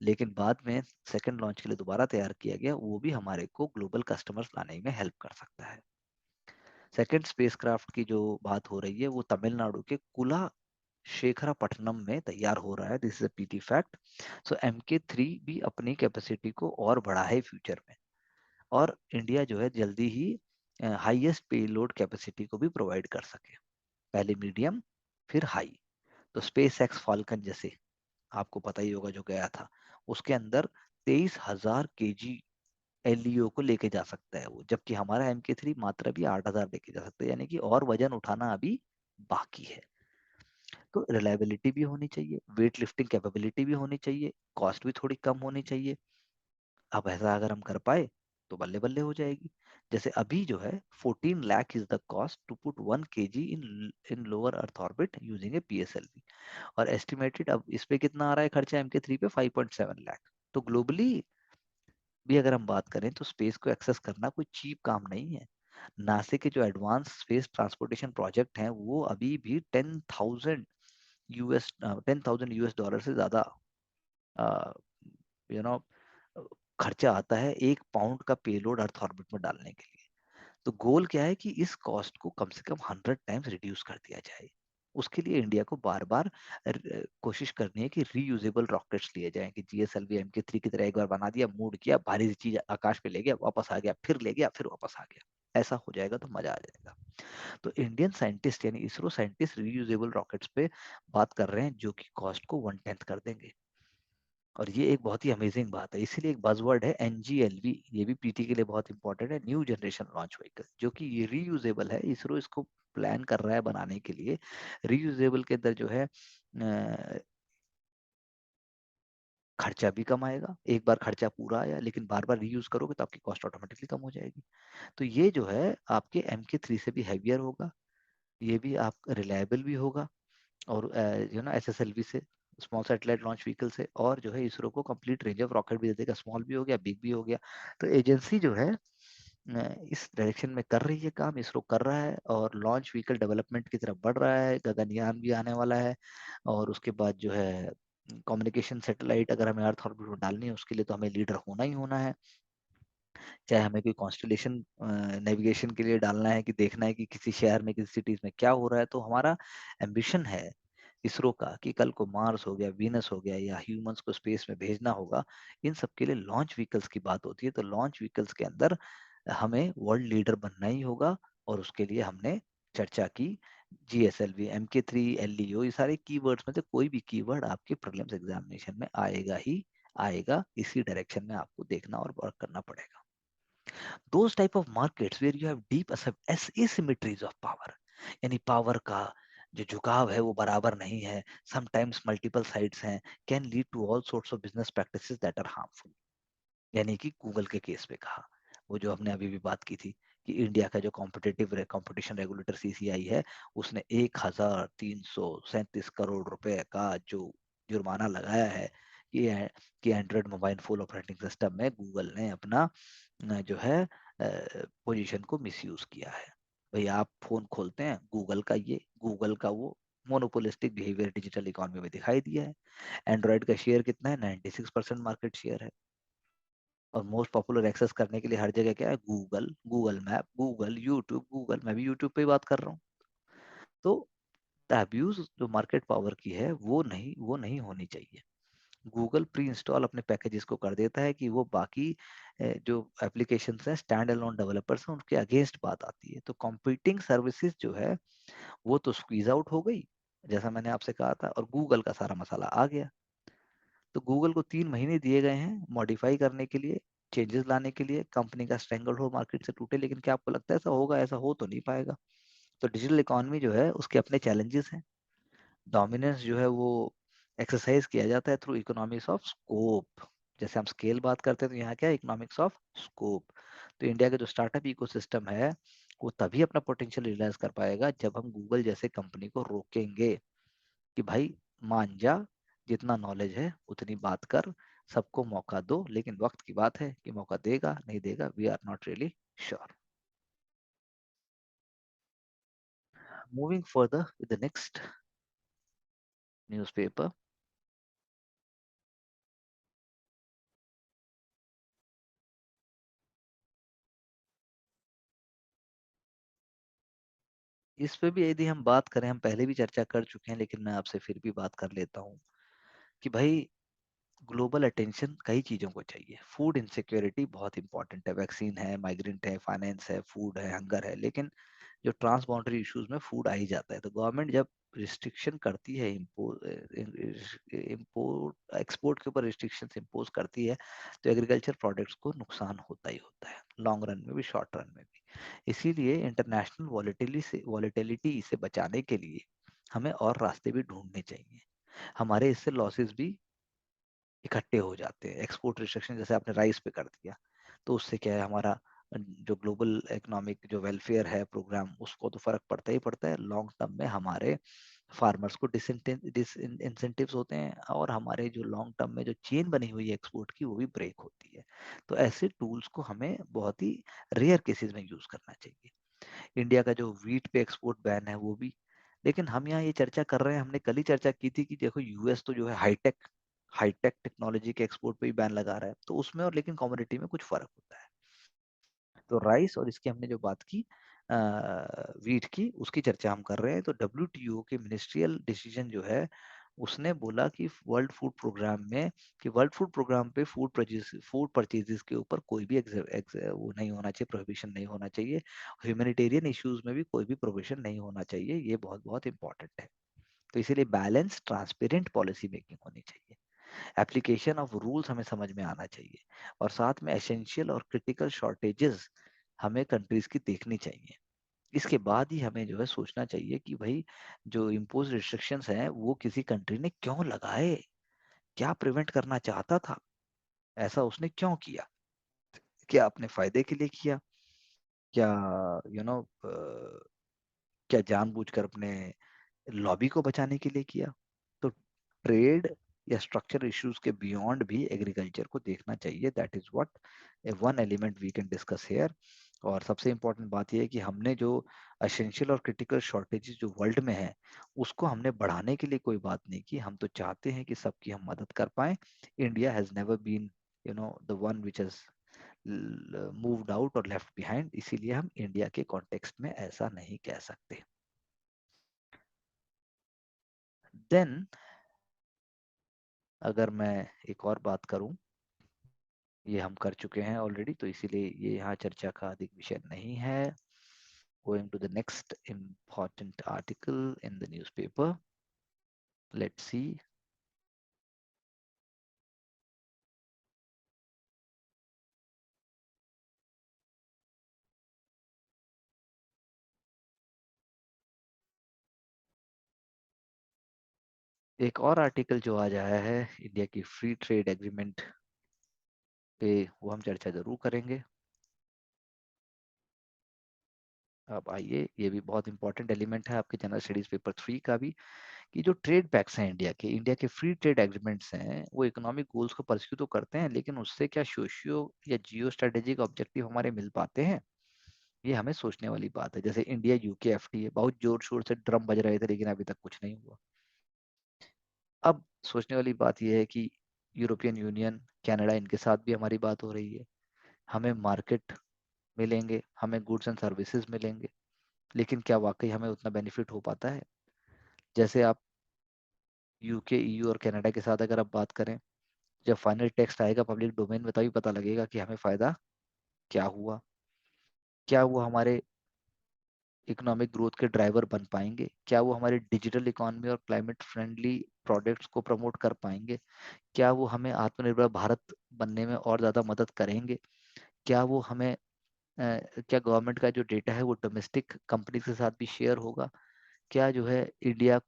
A: लेकिन बाद में सेकंड लॉन्च के लिए दोबारा तैयार किया गया, वो भी हमारे को ग्लोबल कस्टमर्स लाने में हेल्प कर सकता है। सेकंड स्पेसक्राफ्ट की जो बात हो रही है वो तमिलनाडु के कुला शेखरापट्टनम में तैयार हो रहा है। This is a PT fact. So MK3 भी अपनी कैपेसिटी को और बढ़ा है फ्यूचर में, और इंडिया जो है जल्दी ही हाईएस्ट पेलोड कैपेसिटी को भी प्रोवाइड कर सके, पहले मीडियम फिर हाई। तो स्पेस एक्स फाल्कन जैसे आपको पता ही होगा जो गया था, उसके अंदर 23,000 kg LEO को लेके जा सकता है वो, जबकि हमारा MK3 मात्र भी 8,000 लेके जा सकता है, यानी कि और वजन उठाना अभी बाकी है। तो रिलायबिलिटी भी होनी चाहिए, वेट लिफ्टिंग कैपेबिलिटी भी होनी चाहिए, कॉस्ट भी थोड़ी कम होनी चाहिए। अब ऐसा अगर हम कर पाए तो बल्ले बल्ले हो जाएगी। जैसे अभी जो है 14 lakh is the cost to put 1 kg in lower earth orbit using a PSLV, और एस्टिमेटेड अब इस पे कितना आ रहा है खर्चा MK3 पे 5.7 लाख। तो ग्लोबली भी अगर हम बात करें तो स्पेस को एक्सेस करना कोई चीप काम नहीं है। नासा के जो एडवांस स्पेस ट्रांसपोर्टेशन प्रोजेक्ट हैं वो अभी भी 10,000 US डॉलर से ज्यादा यू नो खर्चा आता है 1 पाउंड का पेलोड अर्थ ऑर्बिट में डालने के लिए। तो गोल क्या है कि इस कॉस्ट को कम से कम 100 टाइम्स रिड्यूस कर दिया जाए। उसके लिए इंडिया को बार बार कोशिश करनी है कि रीयूजेबल रॉकेट्स लिए जाएं, कि GSLV MK3 की तरह एक बार बना दिया, मूड किया, भारी सी चीज आकाश पे ले गया, वापस आ गया, फिर ले गया, फिर वापस आ गया। ऐसा हो जाएगा तो मजा आ जाएगा। तो इंडियन साइंटिस्ट यानी इसरो साइंटिस्ट रीयूजेबल रॉकेट्स पे बात कर रहे हैं जो कि कॉस्ट को 1/10 कर देंगे, और ये एक बहुत ही अमेजिंग बात है। इसीलिए एक बजवर्ड है NGLV, ये भी पीटी के लिए बहुत इंपॉर्टेंट है, न्यू जनरेशन लॉन्च व्हीकल, जो कि ये रीयूजेबल है। इसरो इसको प्लान कर रहा है बनाने के लिए। रीयूजेबल के अंदर जो है खर्चा भी कम आएगा, एक बार खर्चा पूरा आया, लेकिन बार बार रीयूज करोगे तो आपकी कॉस्ट ऑटोमेटिकली कम हो जाएगी। तो ये जो है आपके MK3 से भी हैवियर होगा, ये भी आप रिलायबल भी होगा, और जो ना SSLV से, स्मॉल सैटेलाइट लॉन्च व्हीकल से, और जो है इसरो को कंप्लीट रेंज ऑफ रॉकेट भी दे देगा, स्मॉल भी हो गया, बिग भी हो गया। तो एजेंसी जो है इस डायरेक्शन में कर रही है काम, इसरो कर रहा है, और लॉन्च व्हीकल डेवलपमेंट की तरफ बढ़ रहा है। गगनयान भी आने वाला है, और उसके बाद जो है कम्युनिकेशन सैटेलाइट अगर हमें अर्थ ऑर्बिट में डालनी है, उसके लिए तो हमें लीडर होना ही होना है। चाहे हमें कोई कॉन्स्टलेशन नेविगेशन के लिए डालना है, कि देखना है कि किसी शहर में, किसी सिटीज में क्या हो रहा है, तो हमारा एम्बिशन है इसरो का कि कल को मार्स हो गया, वीनस हो गया, या ह्यूमंस को स्पेस में भेजना होगा, इन सब के लिए लॉन्च व्हीकल्स की बात होती है। तो लॉन्च व्हीकल्स के अंदर हमें वर्ल्ड लीडर बनना ही होगा, और उसके लिए हमने चर्चा की GSLV, MK3, LEO, ये सारे कीवर्ड्स में से कोई भी कीवर्ड आपके प्रीलिम्स एग्जामिनेशन में आएगा ही आएगा। इसी डायरेक्शन में आपको देखना और वर्क करना पड़ेगा। those type of markets where you have deep asymmetries of power, यानी पावर का जो झुकाव है वो बराबर नहीं है, sometimes multiple sides हैं, can lead to all sorts of business practices that are harmful। यानी कि गूगल के केस पे कहा, वो जो हमने अभी भी बात की थी, कि इंडिया का जो कंपटीशन रेगुलेटर CCI है, उसने 1337 करोड़ रुपए का जो जुर्माना लगाया है कि Android mobile phone operating system में गूगल ने अपना जो है पोजीशन को मिसयूज किया है। भाई आप फोन खोलते हैं, गूगल का ये, गूगल का वो, मोनोपोलिस्टिक बिहेवियर डिजिटल इकोनॉमी में दिखाई दिया है। एंड्रॉइड का शेयर कितना है? 96% मार्केट शेयर है। और मोस्ट पॉपुलर एक्सेस करने के लिए हर जगह क्या है? Google, Google map, Google, YouTube, Google, मैं भी यूट्यूब पे ही बात कर रहा हूँ। तो अब्यूज जो मार्केट पावर की है वो नहीं होनी चाहिए। गूगल प्री इंस्टॉल अपने पैकेजेस को कर देता है कि वो बाकी जो एप्लीकेशन हैं, स्टैंड अलोन डेवलपर्स हैं, उनके अगेंस्ट बात आती है। तो कॉम्पिटिंग सर्विसेज जो है वो तो स्क्वीज आउट हो गई, जैसा मैंने आपसे कहा था, और गूगल का सारा मसाला आ गया। तो गूगल को 3 महीने दिए गए हैं मॉडिफाई करने के लिए, चेंजेस लाने के लिए, कंपनी का स्ट्रेंगल हो मार्केट से टूटे। लेकिन क्या आपको लगता है ऐसा होगा? ऐसा हो तो नहीं पाएगा। तो डिजिटल इकोनॉमी जो है उसके अपने चैलेंजेस हैं। डोमिनेंस जो है वो एक्सरसाइज किया जाता है थ्रू इकोनॉमिक्स ऑफ स्कोप। जैसे हम स्केल बात करते हैं, तो यहाँ क्या है? Economics of scope. तो इंडिया का जो स्टार्टअप इकोसिस्टम है वो तभी अपना पोटेंशियल रियलाइज कर पाएगा जब हम गूगल जैसे कंपनी को रोकेंगे कि भाई मान जा, जितना नॉलेज है उतनी बात कर, सबको मौका दो। लेकिन वक्त की बात है कि मौका देगा नहीं देगा, we are not really sure. Moving further with the next newspaper. इस पे भी यदि हम बात करें, हम पहले भी चर्चा कर चुके हैं, लेकिन मैं आपसे फिर भी बात कर लेता हूँ कि भाई ग्लोबल अटेंशन कई चीजों को चाहिए। फूड इनसिक्योरिटी बहुत इंपॉर्टेंट है, वैक्सीन है, माइग्रेंट है, फाइनेंस है, फूड है, हंगर है। लेकिन जो ट्रांस बाउंड्री इश्यूज में फूड आ ही जाता है, तो गवर्नमेंट जब रिस्ट्रिक्शन करती है, इम्पोर्ट एक्सपोर्ट के ऊपर रिस्ट्रिक्शन इम्पोज करती है, तो एग्रीकल्चर प्रोडक्ट्स को नुकसान होता ही होता है, लॉन्ग रन में भी, शॉर्ट रन में भी। इसीलिए इंटरनेशनल वॉलेटिलिटी से बचाने के लिए हमें और रास्ते भी ढूंढने चाहिए। हमारे इससे लॉसेस भी इकट्ठे हो जाते हैं। एक्सपोर्ट रिस्ट्रिक्शन जैसे आपने राइस पे कर दिया, तो उससे क्या है? हमारा जो ग्लोबल इकोनॉमिक जो वेलफेयर है प्रोग्राम, उसको तो फर्क पड़ता ही पड़ता है। लॉन्ग टर्म में हमारे फार्मर्स को डिसइंसेंटिव्स होते हैं, और हमारे जो लॉन्ग टर्म में जो चेन बनी हुई है एक्सपोर्ट की, वो भी ब्रेक होती है। तो ऐसे टूल्स को हमें बहुत ही रेयर केसेस में यूज करना चाहिए। इंडिया का जो वीट पे एक्सपोर्ट बैन है वो भी, लेकिन हम यहाँ ये चर्चा कर रहे हैं, हमने कल ही चर्चा की थी कि देखो यूएस तो जो है हाईटेक टेक्नोलॉजी के एक्सपोर्ट पे भी बैन लगा रहा है, तो उसमें और लेकिन कमोडिटी में कुछ फर्क होता है। तो राइस और इसकी हमने जो बात की वीट की, उसकी चर्चा हम कर रहे हैं। तो WTO के मिनिस्ट्रियल डिसीजन जो है, उसने बोला कि वर्ल्ड फूड प्रोग्राम पे फूड परचेजेस के ऊपर कोई भी वो नहीं होना चाहिए, प्रोहिबिशन नहीं होना चाहिए। ह्यूमैनिटेरियन इश्यूज में भी कोई भी प्रोहिबिशन नहीं होना चाहिए। ये बहुत बहुत इंपॉर्टेंट है। तो इसीलिए बैलेंस ट्रांसपेरेंट पॉलिसी मेकिंग होनी चाहिए। एप्लीकेशन ऑफ रूल्स हमें समझ में आना चाहिए, और साथ में एसेंशियल और क्रिटिकल शॉर्टेजेस हमें कंट्रीज की देखनी चाहिए। इसके बाद ही हमें जो है सोचना चाहिए कि भाई जो इम्पोज रिस्ट्रिक्शंस हैं वो किसी कंट्री ने क्यों लगाए, क्या प्रिवेंट करना चाहता था, ऐसा उसने क्यों किया, क्या अपने फायदे के लिए किया, क्या यू नो क्या जानबूझकर अपने लॉबी को बचाने के लिए किया। तो ट्रेड या स्ट्रक्चर इश्यूज के बियॉन्ड भी एग्रीकल्चर को देखना चाहिए। That is what one element we can discuss here. और सबसे इम्पोर्टेंट बात यह है कि हमने जो एसेंशियल और क्रिटिकल शॉर्टेजेस जो वर्ल्ड में है उसको हमने बढ़ाने के लिए कोई बात नहीं की। हम तो चाहते हैं कि सबकी हम मदद कर पाए। India has never been the one which has moved out और लेफ्ट बिहाइंड, इसीलिए हम इंडिया के कॉन्टेक्स्ट में ऐसा नहीं कह सकते। देन अगर मैं एक और बात करूं, ये हम कर चुके हैं ऑलरेडी, तो इसीलिए ये यहाँ चर्चा का अधिक विषय नहीं है। Going to the next important article in the newspaper. Let's see. एक और आर्टिकल जो आज आया है इंडिया की फ्री ट्रेड एग्रीमेंट पे, वो हम चर्चा जरूर करेंगे। अब आइए, ये भी बहुत इंपॉर्टेंट एलिमेंट है आपके जनरल स्टडीज पेपर 3 का भी, कि जो ट्रेड पैक्स हैं इंडिया के फ्री ट्रेड एग्रीमेंट्स हैं, वो इकोनॉमिक गोल्स को परस्यू तो करते हैं, लेकिन उससे क्या सोशियो या जियो स्ट्रेटेजिक ऑब्जेक्टिव हमारे मिल पाते हैं? ये हमें सोचने वाली बात है। जैसे इंडिया यूके एफटीए, बहुत जोर शोर से ड्रम बज रहे थे, लेकिन अभी तक कुछ नहीं हुआ। अब सोचने वाली बात यह है कि यूरोपियन यूनियन, कनाडा, इनके साथ भी हमारी बात हो रही है। हमें मार्केट मिलेंगे, हमें गुड्स एंड सर्विसेज मिलेंगे, लेकिन क्या वाकई हमें उतना बेनिफिट हो पाता है? जैसे आप यूके, ईयू और कनाडा के साथ अगर आप बात करें, जब फाइनल टेक्स्ट आएगा पब्लिक डोमेन में, तभी पता लगेगा कि हमें फायदा क्या हुआ, क्या वो हमारे इकोनॉमिक ग्रोथ के ड्राइवर बन पाएंगे, क्या वो हमारे डिजिटल इकोनॉमी और क्लाइमेट फ्रेंडली प्रोडक्ट्स को प्रमोट कर पाएंगे, क्या वो हमें आत्मनिर्भर भारत बनने में और ज़्यादा मदद करेंगे, क्या वो हमें क्या गवर्नमेंट का जो डेटा है वो डोमेस्टिक कंपनी के साथ भी शेयर होगा, क्या जो है इंडिया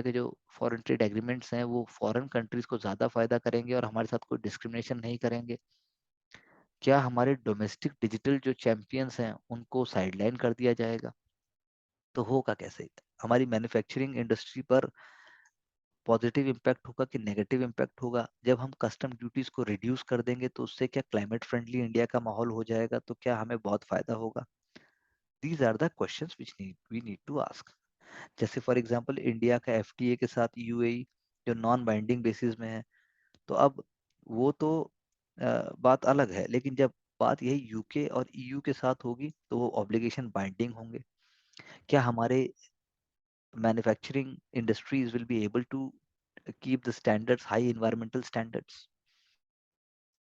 A: के जो फॉरेन ट्रेड एग्रीमेंट्स हैं वो फॉरेन कंट्रीज को ज़्यादा फायदा करेंगे और हमारे साथ कोई डिस्क्रिमिनेशन नहीं करेंगे, क्या हमारे डोमेस्टिक डिजिटल जो चैंपियंस हैं उनको साइडलाइन कर दिया जाएगा? तो होगा कैसे? हमारी मैन्युफैक्चरिंग इंडस्ट्री पर पॉजिटिव इम्पैक्ट होगा कि नेगेटिव इम्पैक्ट होगा? जब हम कस्टम ड्यूटीज को रिड्यूस कर देंगे तो उससे क्या क्लाइमेट फ्रेंडली इंडिया का माहौल हो जाएगा? तो क्या हमें बहुत फायदा होगा? These are the questions which we need to ask. जैसे फॉर एग्जांपल इंडिया का एफटीए के साथ यूएई जो नॉन बाइंडिंग बेसिस में है, तो अब वो तो बात अलग है, लेकिन जब बात यही यूके और ईयू के साथ होगी तो वो ऑब्लिगेशन बाइंडिंग होंगे। क्या हमारे manufacturing industries will be able to keep the standards, high environmental standards?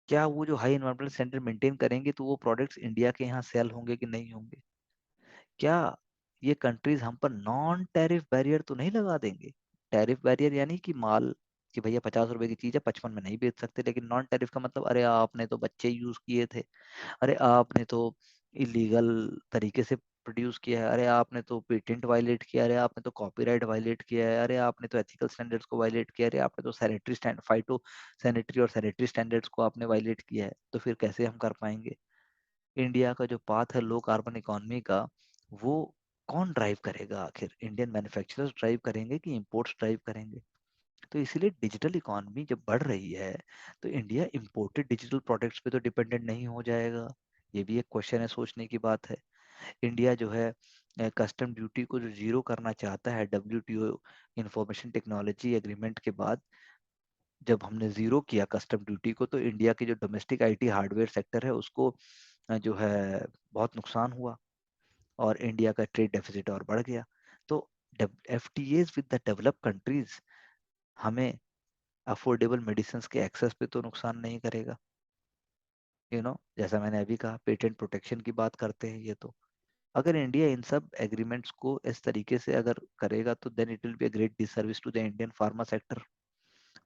A: क्या वो जो हाई एनवायरमेंटल स्टैंडर्ड मेंटेन करेंगे तो वो प्रोडक्ट्स इंडिया के यहाँ सेल होंगे कि नहीं होंगे? क्या ये कंट्रीज हम पर नॉन टैरिफ बैरियर तो नहीं लगा देंगे? टैरिफ बैरियर यानी कि माल, कि भैया 50 रुपए की चीज है 55 में नहीं बेच सकते, लेकिन नॉन टैरिफ का मतलब, अरे आपने तो बच्चे यूज किए थे, अरे आपने तो इलीगल तरीके से प्रोड्यूस किया है, अरे आपने तो पेटेंट वायलेट किया, अरे आपने तो कॉपीराइट वायलेट किया है, अरे आपने तो एथिकल स्टैंडर्ड्स को वायलेट किया, अरे आपने तो सैनिटरी स्टैंड, फाइटो सैनिटरी और सैनिटरी स्टैंडर्ड्स को आपने वायलेट किया है। तो फिर कैसे हम कर पाएंगे? इंडिया का जो पाथ है लो कार्बन इकोनॉमी का, वो कौन ड्राइव करेगा? आखिर इंडियन मैन्युफैक्चरर्स ड्राइव करेंगे कि इंपोर्ट्स ड्राइव करेंगे? तो इसीलिए डिजिटल इकोनॉमी जब बढ़ रही है तो इंडिया इंपोर्टेड डिजिटल प्रोडक्ट्स पे तो डिपेंडेंट नहीं हो जाएगा। ये भी एक क्वेश्चन है, सोचने की बात है। इंडिया जो है कस्टम ड्यूटी को जो जीरो करना चाहता है डब्ल्यूटीओ इंफॉर्मेशन टेक्नोलॉजी एग्रीमेंट के बाद, जब हमने जीरो किया कस्टम ड्यूटी को, तो इंडिया की जो डोमेस्टिक आईटी हार्डवेयर सेक्टर है उसको जो है बहुत नुकसान हुआ और इंडिया का ट्रेड डेफिसिट और बढ़ गया। तो एफटीएज विद द डेवलप्ड कंट्रीज हमें अफोर्डेबल मेडिसिन के एक्सेस पे तो नुकसान नहीं करेगा। जैसा मैंने अभी कहा, पेटेंट प्रोटेक्शन की बात करते हैं ये तो। अगर इंडिया इन सब एग्रीमेंट्स को इस तरीके से अगर करेगा तो then it will be a great disservice to the Indian pharma sector,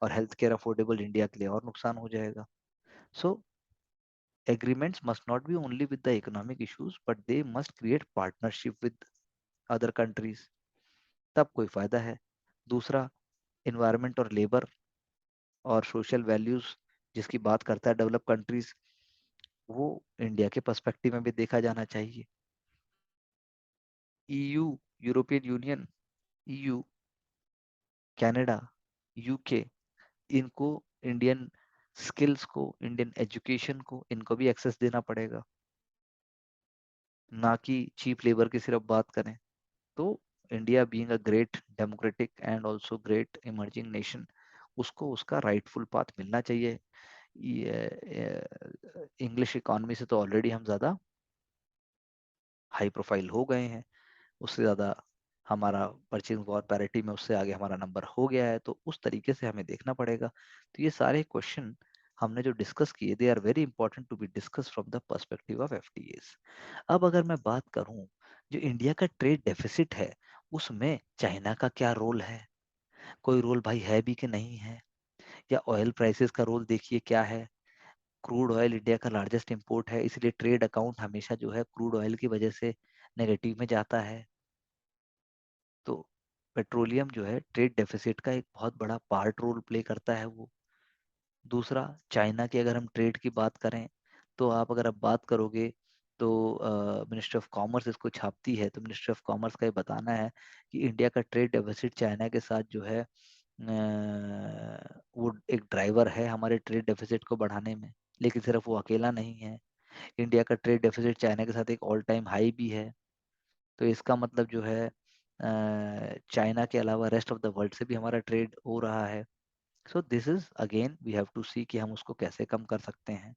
A: और हेल्थ केयर अफोर्डेबल इंडिया के लिए और नुकसान हो जाएगा। सो agreements must not be only with the economic issues, but they must create partnership with other countries, तब कोई फायदा है। दूसरा, इन्वायरमेंट और लेबर और सोशल वैल्यूज जिसकी बात करता है डेवलप कंट्रीज, वो इंडिया के पर्सपेक्टिव में भी देखा जाना चाहिए। EU, European union, EU, Canada, UK, इनको इंडियन स्किल्स को, इंडियन एजुकेशन को, इनको भी एक्सेस देना पड़ेगा। ना कि चीप लेबर की सिर्फ बात करें। तो India being a great democratic and also great emerging nation, उसको उसका राइटफुल पाथ मिलना चाहिए। इंग्लिश इकोनॉमी से तो ऑलरेडी हम ज़्यादा हाई प्रोफाइल हो गए हैं, उससे ज़्यादा हमारा परचेज पावर पैरिटी में उससे आगे हमारा नंबर हो गया है, तो उस तरीके से हमें देखना पड़ेगा। तो ये सारे क्वेश्चन हमने जो डिस्कस किए, they are very important to be discuss from the perspective of FTAs. अब अगर मैं बात करूं, जो इंडिया का ट्रेड डेफिसिट है, उसमें चाइना का क्या रोल है? कोई रोल भाई है भी कि नहीं है? या ऑयल प्राइसेस का रोल देखिए क्या है। क्रूड ऑयल इंडिया का लार्जेस्ट इंपोर्ट है, इसलिए ट्रेड अकाउंट हमेशा जो है क्रूड ऑयल की वजह से नेगेटिव में जाता है। तो पेट्रोलियम जो है ट्रेड डेफिसिट का एक बहुत बड़ा पार्ट रोल प्ले करता है वो। दूसरा, चाइना की अगर हम ट्रेड की बात करें, तो आप अगर आप बात करोगे, तो मिनिस्ट्री ऑफ कॉमर्स इसको छापती है, तो मिनिस्ट्री ऑफ कॉमर्स का ये बताना है कि इंडिया का ट्रेड डेफिसिट चाइना के साथ जो है वो एक ड्राइवर है हमारे ट्रेड डेफिसिट को बढ़ाने में, लेकिन सिर्फ वो अकेला नहीं है। इंडिया का ट्रेड डेफिसिट चाइना के साथ एक ऑल टाइम हाई भी है। तो इसका मतलब जो है चाइना के अलावा रेस्ट ऑफ द वर्ल्ड से भी हमारा ट्रेड हो रहा है। So this is again we have to see कि हम उसको कैसे कम कर सकते हैं।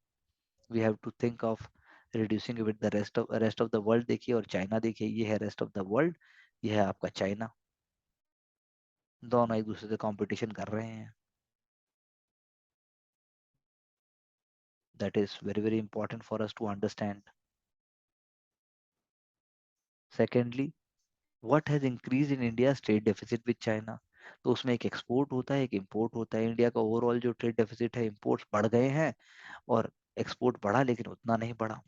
A: We have to think of reducing with the rest of the world. देखिए, और चाइना देखिए, ये है रेस्ट ऑफ द वर्ल्ड, ये है आपका चाइना। दोनों एक दूसरे से कंपटीशन कर रहे हैं। That is very very important for us to understand. Secondly, what has increase in India trade deficit with China? तो उसमें एक एक्सपोर्ट होता है, एक इंपोर्ट होता है। इंडिया का ओवरऑल जो ट्रेड डेफिसिट है, इंपोर्ट्स बढ़ गए हैं और एक्सपोर्ट बढ़ा, लेकिन उतना नहीं बढ़ा।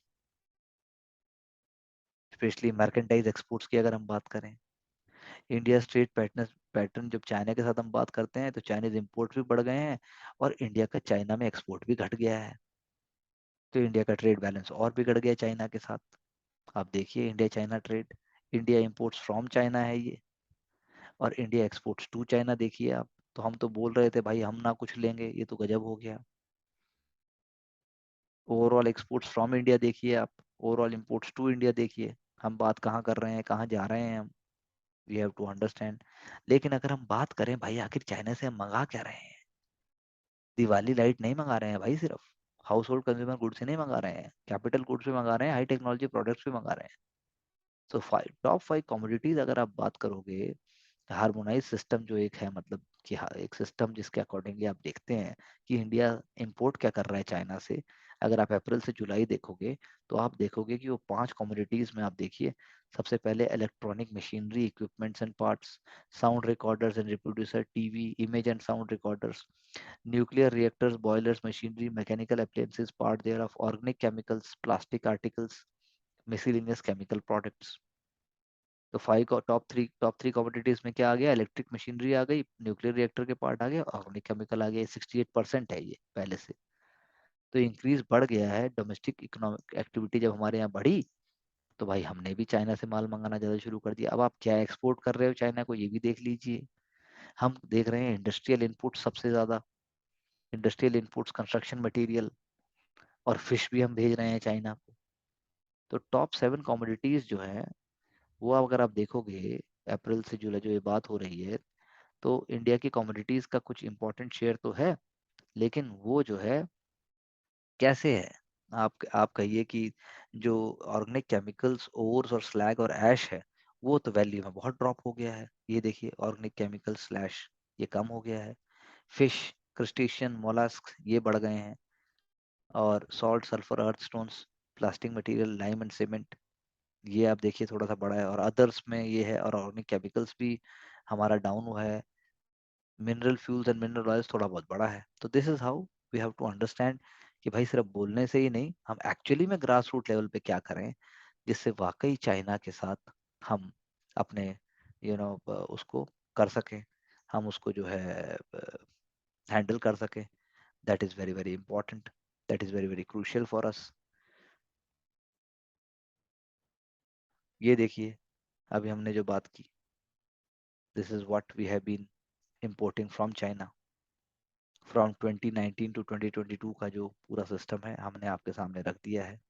A: स्पेशली मर्केंटाइज एक्सपोर्ट्स की अगर हम बात करें, इंडिया ट्रेड पैटर्न जब चाइना के साथ हम बात करते हैं, तो चाइनीज इंपोर्ट भी बढ़ गए हैं और इंडिया का चाइना में एक्सपोर्ट भी घट गया है। तो इंडिया का ट्रेड बैलेंस और बिगड़ गया चाइना के साथ। आप देखिए India China trade, India imports from China है ये, और इंडिया एक्सपोर्ट्स टू चाइना देखिए आप। तो हम तो बोल रहे थे भाई हम ना कुछ लेंगे, ये तो गजब हो गया। ओवरऑल एक्सपोर्ट्स फ्रॉम इंडिया देखिए आप, ओवरऑल इंपोर्ट्स टू इंडिया देखिए। हम बात कहाँ कर रहे हैं, कहाँ जा रहे हैं हम? We have to understand. लेकिन अगर हम बात करें भाई, आखिर चाइना से हम मंगा क्या रहे हैं? दिवाली लाइट नहीं मंगा रहे हैं भाई, सिर्फ हाउस होल्ड कंज्यूमर गुड्स ही नहीं मंगा रहे हैं, कैपिटल गुड्स भी मंगा रहे हैं, हाई टेक्नोलॉजी प्रोडक्ट्स भी मंगा रहे हैं। सो टॉप 5 कमोडिटीज अगर आप बात करोगे, हार्मोनाइज सिस्टम जो एक है, मतलब कि एक सिस्टम जिसके अकॉर्डिंगली आप देखते हैं कि इंडिया इंपोर्ट क्या कर रहा है चाइना से। अगर आप अप्रैल से जुलाई देखोगे, तो आप देखोगे कि वो 5 कमोडिटीज में आप देखिए। सबसे पहले electronic machinery, equipments and parts, sound recorders and reproducer, TV, image and sound recorders, nuclear reactors, boilers, machinery, mechanical appliances, part thereof, organic chemicals, plastic articles, miscellaneous chemical products। तो टॉप थ्री कमोडिटीज में क्या आ गया? इलेक्ट्रिक मशीनरी आ गई, न्यूक्लियर रिएक्टर के पार्ट आ गए, ऑर्गेनिक केमिकल आ गए। 68% है ये पहले से। तो इंक्रीज बढ़ गया है। डोमेस्टिक इकोनॉमिक एक्टिविटी जब हमारे यहाँ बढ़ी, तो भाई हमने भी चाइना से माल मंगाना ज्यादा शुरू कर दिया। अब आप क्या एक्सपोर्ट कर रहे हो चाइना को, ये भी देख लीजिए। हम देख रहे हैं इंडस्ट्रियल इनपुट सबसे ज्यादा, इंडस्ट्रियल इनपुट्स, कंस्ट्रक्शन मटेरियल, और फिश भी हम भेज रहे हैं चाइना को। तो टॉप 7 कमोडिटीज जो है, वो अगर आप देखोगे अप्रैल से जुलाई जो ये बात हो रही है, तो इंडिया की कमोडिटीज का कुछ इंपॉर्टेंट शेयर तो है, लेकिन वो जो है कैसे है? आप कहिए कि जो ऑर्गेनिक केमिकल्स, ओर्स और स्लैग और ऐश है, वो तो वैल्यू में बहुत ड्रॉप हो गया है। ये देखिए ऑर्गेनिक केमिकल स्लैश, ये कम हो गया है। फिश, क्रस्टेशियन, मोलस्क ये बढ़ गए हैं। और salt, sulphur, earth stones, plastic material, lime and cement, ये आप देखिए थोड़ा सा बड़ा है। और अदर्स में ये है, और ऑर्गेनिक केमिकल्स भी हमारा डाउन हुआ है। Mineral fuels and mineral oils थोड़ा बहुत बड़ा है। तो this is how we have to understand कि भाई सिर्फ बोलने से ही नहीं, हम एक्चुअली में ग्रास रूट लेवल पे क्या करें, जिससे वाकई चाइना के साथ हम अपने उसको कर सकें, हम उसको जो है हैंडल कर सकें। That is very very important, that is very very crucial for us. ये देखिए अभी हमने जो बात की, this is what we have been importing from China from 2019 to 2022 का जो पूरा सिस्टम है, हमने आपके सामने रख दिया है।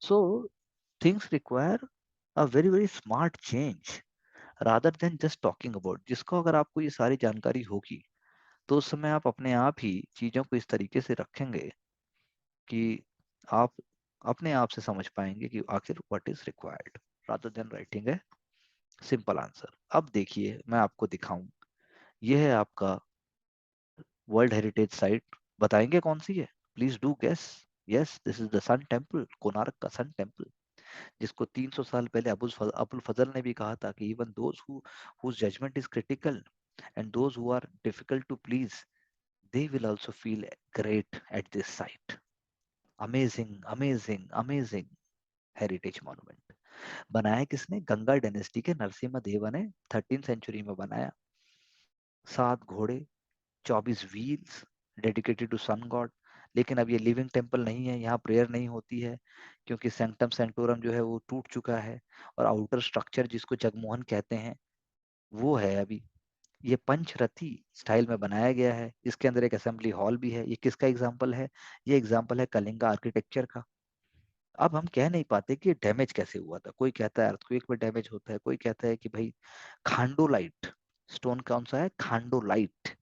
A: So things require a very very smart change rather than just talking about, जिसको अगर आपको ये सारी जानकारी होगी तो उस समय आप अपने आप ही चीजों को इस तरीके से रखेंगे कि आप अपने आप से समझ पाएंगे कि आखिर what is required, rather than writing a simple answer. अब देखिए मैं आपको दिखाऊं, यह है आपका वर्ल्ड हेरिटेज साइट, बताएंगे कौन सी है? Please do guess. Yes, this is the sun temple, Konark का सन टेम्पल, जिसको 300 साल पहले अबुल फजल ने भी कहा था कि even those whose judgment is critical and those who are difficult to please, they will also feel great at this site. Amazing amazing amazing heritage monument. बनाया किसने? गंगा डायनेस्टी के नरसिम्हा देवा ने 13th सेंचुरी में बनाया। 7 घोड़े, 24 wheels, dedicated to sun god. लेकिन अब ये लिविंग टेम्पल नहीं है, यहाँ प्रेयर नहीं होती है क्योंकि सेंक्टम सेंटोरम जो है वो टूट चुका है, और आउटर स्ट्रक्चर जिसको जगमोहन कहते हैं वो है अभी। ये पंचरथी स्टाइल में बनाया गया है, इसके अंदर एक असेंबली हॉल भी है। ये किसका एग्जाम्पल है? ये एग्जाम्पल है कलिंगा आर्किटेक्चर का। अब हम कह नहीं पाते कि डैमेज कैसे हुआ था। कोई कहता है अर्थक्वेक में डैमेज होता है, कोई कहता है कि भाई खांडोलाइट स्टोन, कौन सा है? खांडोलाइट।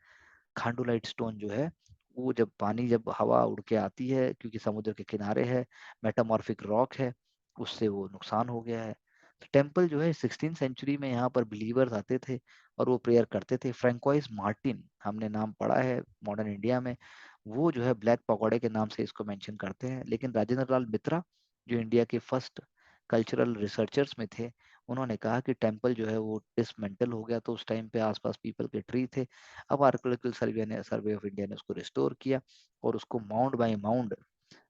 A: खांडोलाइट स्टोन जो है वो जब पानी, जब हवा उड़ के आती है, क्योंकि समुद्र के किनारे है, मेटामॉर्फिक रॉक है, उससे वो नुकसान हो गया है। तो टेम्पल जो है 16th सेंचुरी में यहाँ पर बिलीवर्स आते थे और वो प्रेयर करते थे। फ्रेंकोइस मार्टिन, हमने नाम पढ़ा है मॉडर्न इंडिया में, वो जो है ब्लैक पगोडे के नाम से इसको मेंशन करते हैं। लेकिन राजेंद्र लाल मित्रा जो इंडिया के फर्स्ट कल्चरल रिसर्चर्स में थे, उन्होंने कहा कि टेम्पल जो है वो डिसमेंटल हो गया। तो उस टाइम पे आसपास पीपल के ट्री थे। अब आर्कोलॉजिकल सर्वे ऑफ इंडिया ने उसको रिस्टोर किया और उसको माउंड बाय माउंड,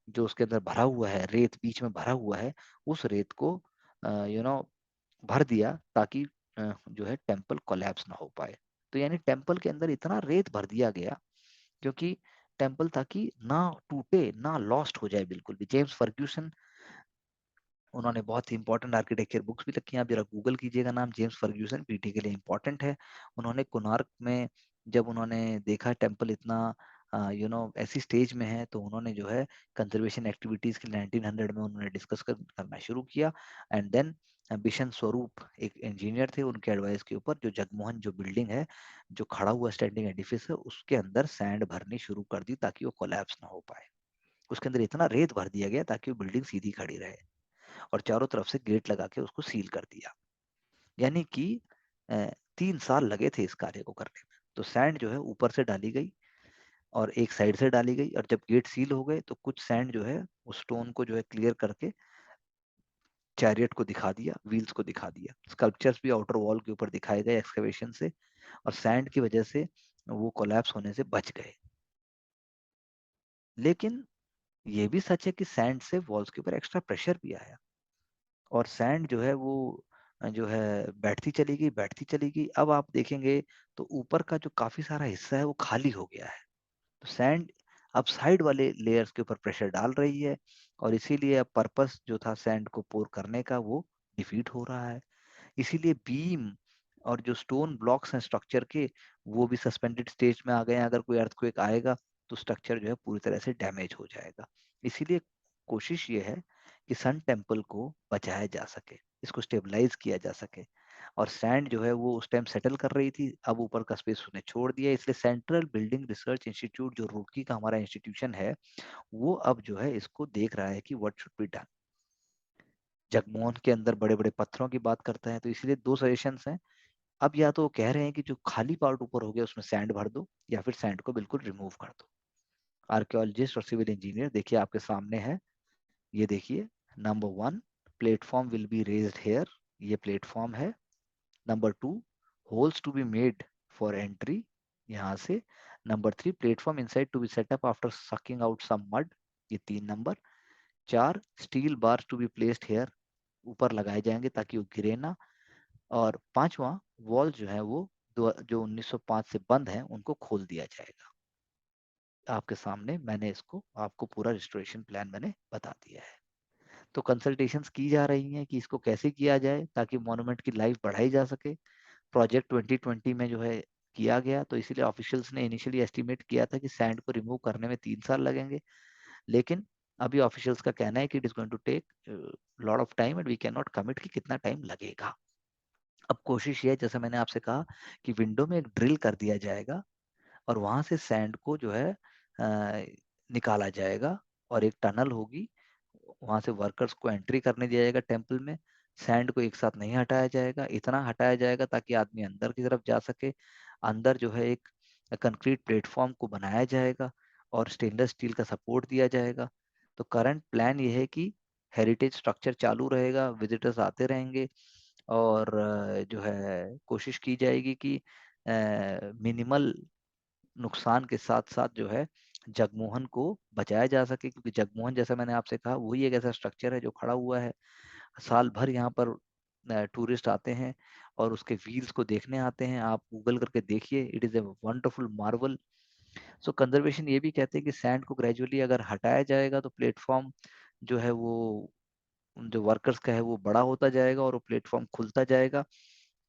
A: जो उसके अंदर भरा हुआ है, रेत बीच में भरा हुआ है, उस रेत को भर दिया ताकि जो है टेम्पल कोलैप्स ना हो पाए। तो यानी टेम्पल के अंदर इतना रेत भर दिया गया क्योंकि टेम्पल ताकि ना टूटे, ना लॉस्ट हो जाए बिल्कुल भी। जेम्स फर्ग्यूसन, उन्होंने बहुत ही इंपॉर्टेंट आर्किटेक्चर बुक्स भी लिखी हैं, आप जरा गूगल कीजिएगा नाम जेम्स फर्ग्यूसन, पीटी के लिए इंपॉर्टेंट है। उन्होंने कोणार्क में जब उन्होंने देखा टेम्पल इतना ऐसी स्टेज में है, तो उन्होंने जो है कंजर्वेशन एक्टिविटीज के 1900 में उन्होंने डिस्कस करना शुरू किया। एंड देन बिशन स्वरूप एक इंजीनियर थे, उनके एडवाइस के ऊपर जो जगमोहन जो बिल्डिंग है, जो खड़ा हुआ स्टैंडिंग एडिफिस है, उसके अंदर सैंड भरनी शुरू कर दी ताकि वो कोलैप्स ना हो पाए। उसके अंदर इतना रेत भर दिया गया ताकि वो बिल्डिंग सीधी खड़ी रहे, और चारों तरफ से गेट लगा के उसको सील कर दिया। यानी कि 3 साल लगे थे इस कार्य को करने में। तो सैंड जो है ऊपर से डाली गई और एक साइड से डाली गई, और जब गेट सील हो गए तो कुछ सैंड जो है उस स्टोन को जो है क्लियर करके चैरियट को दिखा दिया, व्हील्स को दिखा दिया। स्कल्पचर्स भी आउटर वॉल के ऊपर दिखाए गए एक्सकवेशन से, और सैंड की वजह से वो कोलैप्स होने से बच गए। लेकिन ये भी सच है कि सैंड से वॉल्स के ऊपर एक्स्ट्रा प्रेशर भी आया, और सैंड जो है वो जो है बैठती चली गई, बैठती चली गई। अब आप देखेंगे तो ऊपर का जो काफी सारा हिस्सा है वो खाली हो गया है। तो सैंड अब साइड वाले लेयर्स के ऊपर प्रेशर डाल रही है, और इसीलिए अब पर्पस जो था सैंड को पोर करने का वो डिफीट हो रहा है। इसीलिए बीम और जो स्टोन ब्लॉक्स हैं स्ट्रक्चर के, वो भी सस्पेंडेड स्टेज में आ गए हैं। अगर कोई अर्थक्वेक आएगा तो स्ट्रक्चर जो है पूरी तरह से डैमेज हो जाएगा। इसीलिए कोशिश ये है कि सन टेम्पल को बचाया जा सके, इसको स्टेबलाइज किया जा सके। और सैंड जो है वो उस टाइम सेटल कर रही थी, अब ऊपर का स्पेस उसने छोड़ दिया। इसलिए सेंट्रल बिल्डिंग रिसर्च इंस्टीट्यूट जो रुड़की का हमारा इंस्टीट्यूशन है, वो अब जो है इसको देख रहा है कि what should be done. Jagmohan के अंदर बड़े बड़े पत्थरों की बात करता है, तो इसलिए दो सजेशंस हैं। अब या तो वो कह रहे हैं कि जो खाली पार्ट ऊपर हो गया उसमें सैंड भर दो, या फिर सैंड को बिल्कुल रिमूव कर दो। आर्कियोलॉजिस्ट और सिविल इंजीनियर देखिए आपके सामने है, ये देखिए। Number 1, platform will be raised here, ये प्लेटफॉर्म है। Number 2, holes to be made for entry, यहाँ से। Number 3, platform inside to be set up after sucking out some mud, ये 3 number. 4, steel bars to be placed here, ऊपर लगाए जाएंगे ताकि वो गिरे ना। और 5वां, वॉल जो है वो जो 1905 से बंद है उनको खोल दिया जाएगा। आपके सामने मैंने इसको आपको पूरा रिस्टोरेशन प्लान मैंने बता दिया है। तो कंसल्टेशंस की जा रही हैं कि इसको कैसे किया जाए ताकि मॉन्यूमेंट की लाइफ बढ़ाई जा सके। प्रोजेक्ट 2020 में जो है किया गया, तो इसीलिए ऑफिशियल्स ने इनिशियली एस्टिमेट किया था कि सैंड को रिमूव करने में 3 साल लगेंगे। लेकिन अभी ऑफिशियल्स का कहना है कि it is going to take lot of time and we can not commit कि कितना टाइम लगेगा। अब कोशिश ये है, जैसे मैंने आपसे कहा, कि विंडो में एक ड्रिल कर दिया जाएगा और वहां से सैंड को जो है निकाला जाएगा और एक टनल होगी, वहां से वर्कर्स को एंट्री करने दिया जाएगा टेम्पल में। सैंड को एक साथ नहीं हटाया जाएगा, इतना हटाया जाएगा ताकि आदमी अंदर की तरफ जा सके। अंदर जो है एक कंक्रीट प्लेटफॉर्म को बनाया जाएगा और स्टेनलेस स्टील का सपोर्ट दिया जाएगा। तो करंट प्लान ये है कि हेरिटेज स्ट्रक्चर चालू रहेगा, विजिटर्स आते रहेंगे और जो है कोशिश की जाएगी कि मिनिमल नुकसान के साथ साथ जो है जगमोहन को बचाया जा सके, क्योंकि जगमोहन, जैसा मैंने आपसे कहा, वही एक ऐसा स्ट्रक्चर है जो खड़ा हुआ है। साल भर यहाँ पर टूरिस्ट आते हैं और उसके व्हील्स को देखने आते हैं। आप गूगल करके देखिए, it is a wonderful Marvel. So conservation ये भी कहते हैं कि सैंड को ग्रेजुअली अगर हटाया जाएगा तो प्लेटफॉर्म जो है वो जो वर्कर्स का है वो बड़ा होता जाएगा और वो प्लेटफॉर्म खुलता जाएगा।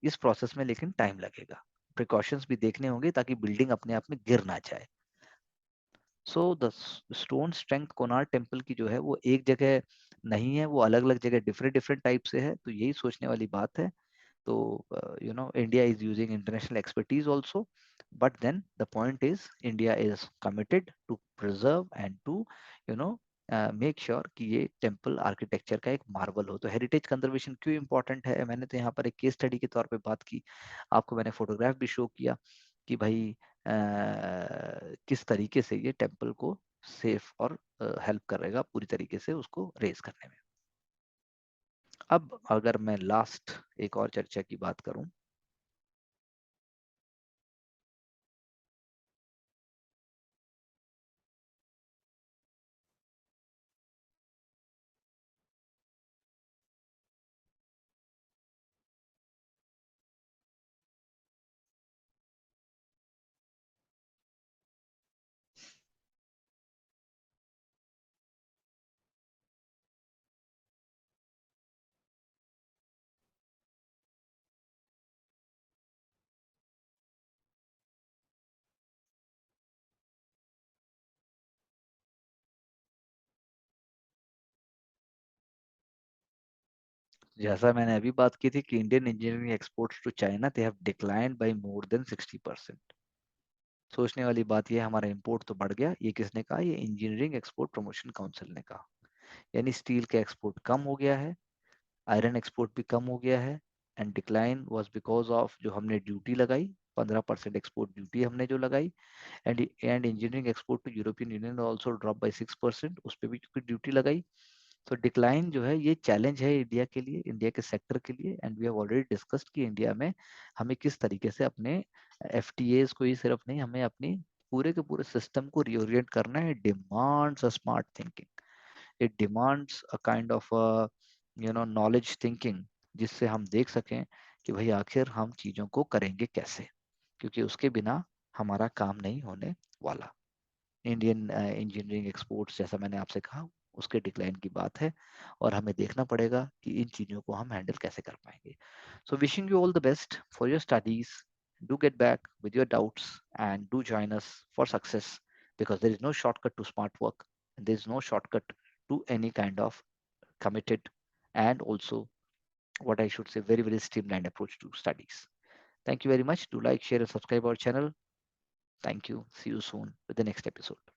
A: इस प्रोसेस में लेकिन टाइम लगेगा, प्रिकॉशंस भी देखने होंगे ताकि बिल्डिंग अपने आप में गिर ना जाए। So the stone strength Konark temple की जो है वो एक जगह नहीं है, वो अलग अलग जगह डिफरेंट डिफरेंट टाइप से है। तो यही सोचने वाली बात है। तो India is using international expertise also, but then the point is India is committed to preserve and to you know make sure कि ये टेम्पल आर्किटेक्चर का एक मार्वल हो। तो हेरिटेज कंजर्वेशन क्यों इंपॉर्टेंट है, मैंने तो यहाँ पर एक केस स्टडी के तौर पे बात की, आपको मैंने फोटोग्राफ भी शो किया कि भाई किस तरीके से ये टेम्पल को सेफ और हेल्प करेगा पूरी तरीके से उसको रेज करने में। अब अगर मैं लास्ट एक और चर्चा की बात करूं, जैसा मैंने अभी बात की थी कि Indian engineering exports to China they have declined by more than 60%। सोचने वाली बात यह है, हमारा इंपोर्ट तो बढ़ गया। ये किसने कहा? ये इंजीनियरिंग एक्सपोर्ट प्रमोशन काउंसिल ने कहा। यानी स्टील का एक्सपोर्ट कम हो गया है, आयरन एक्सपोर्ट भी कम हो गया है। And decline was because of जो हमने ड्यूटी लगाई, 15% एक्सपोर्ट ड्यूटी हमने जो लगाई। And engineering export to European Union also drop by 6%, उस पर भी ड्यूटी लगाई। तो डिक्लाइन जो है ये चैलेंज है इंडिया के लिए, इंडिया के सेक्टर के लिए। And we have already discussed कि इंडिया में हमें किस तरीके से अपने एफटीएस को ही सिर्फ नहीं, हमें अपनी पूरे के पूरे सिस्टम को रिओरिएंट करना है। Demands a smart thinking, it demands a kind of knowledge thinking, जिससे हम देख सकें कि भाई आखिर हम चीजों को करेंगे कैसे, क्योंकि उसके बिना हमारा काम नहीं होने वाला। इंडियन इंजीनियरिंग एक्सपोर्ट्स, जैसा मैंने आपसे कहा, उसके डिक्लाइन की बात है और हमें देखना पड़ेगा कि इन चीज़ों को हम हैंडल कैसे कर पाएंगे। So wishing you all the best for your studies, do get back with your doubts and do join us for success, because there is no shortcut to smart work and there is no shortcut to any kind of committed and also what I should say very very streamlined approach to studies. Thank you very much. Do like, share and subscribe our channel. Thank you. See you soon with the next episode.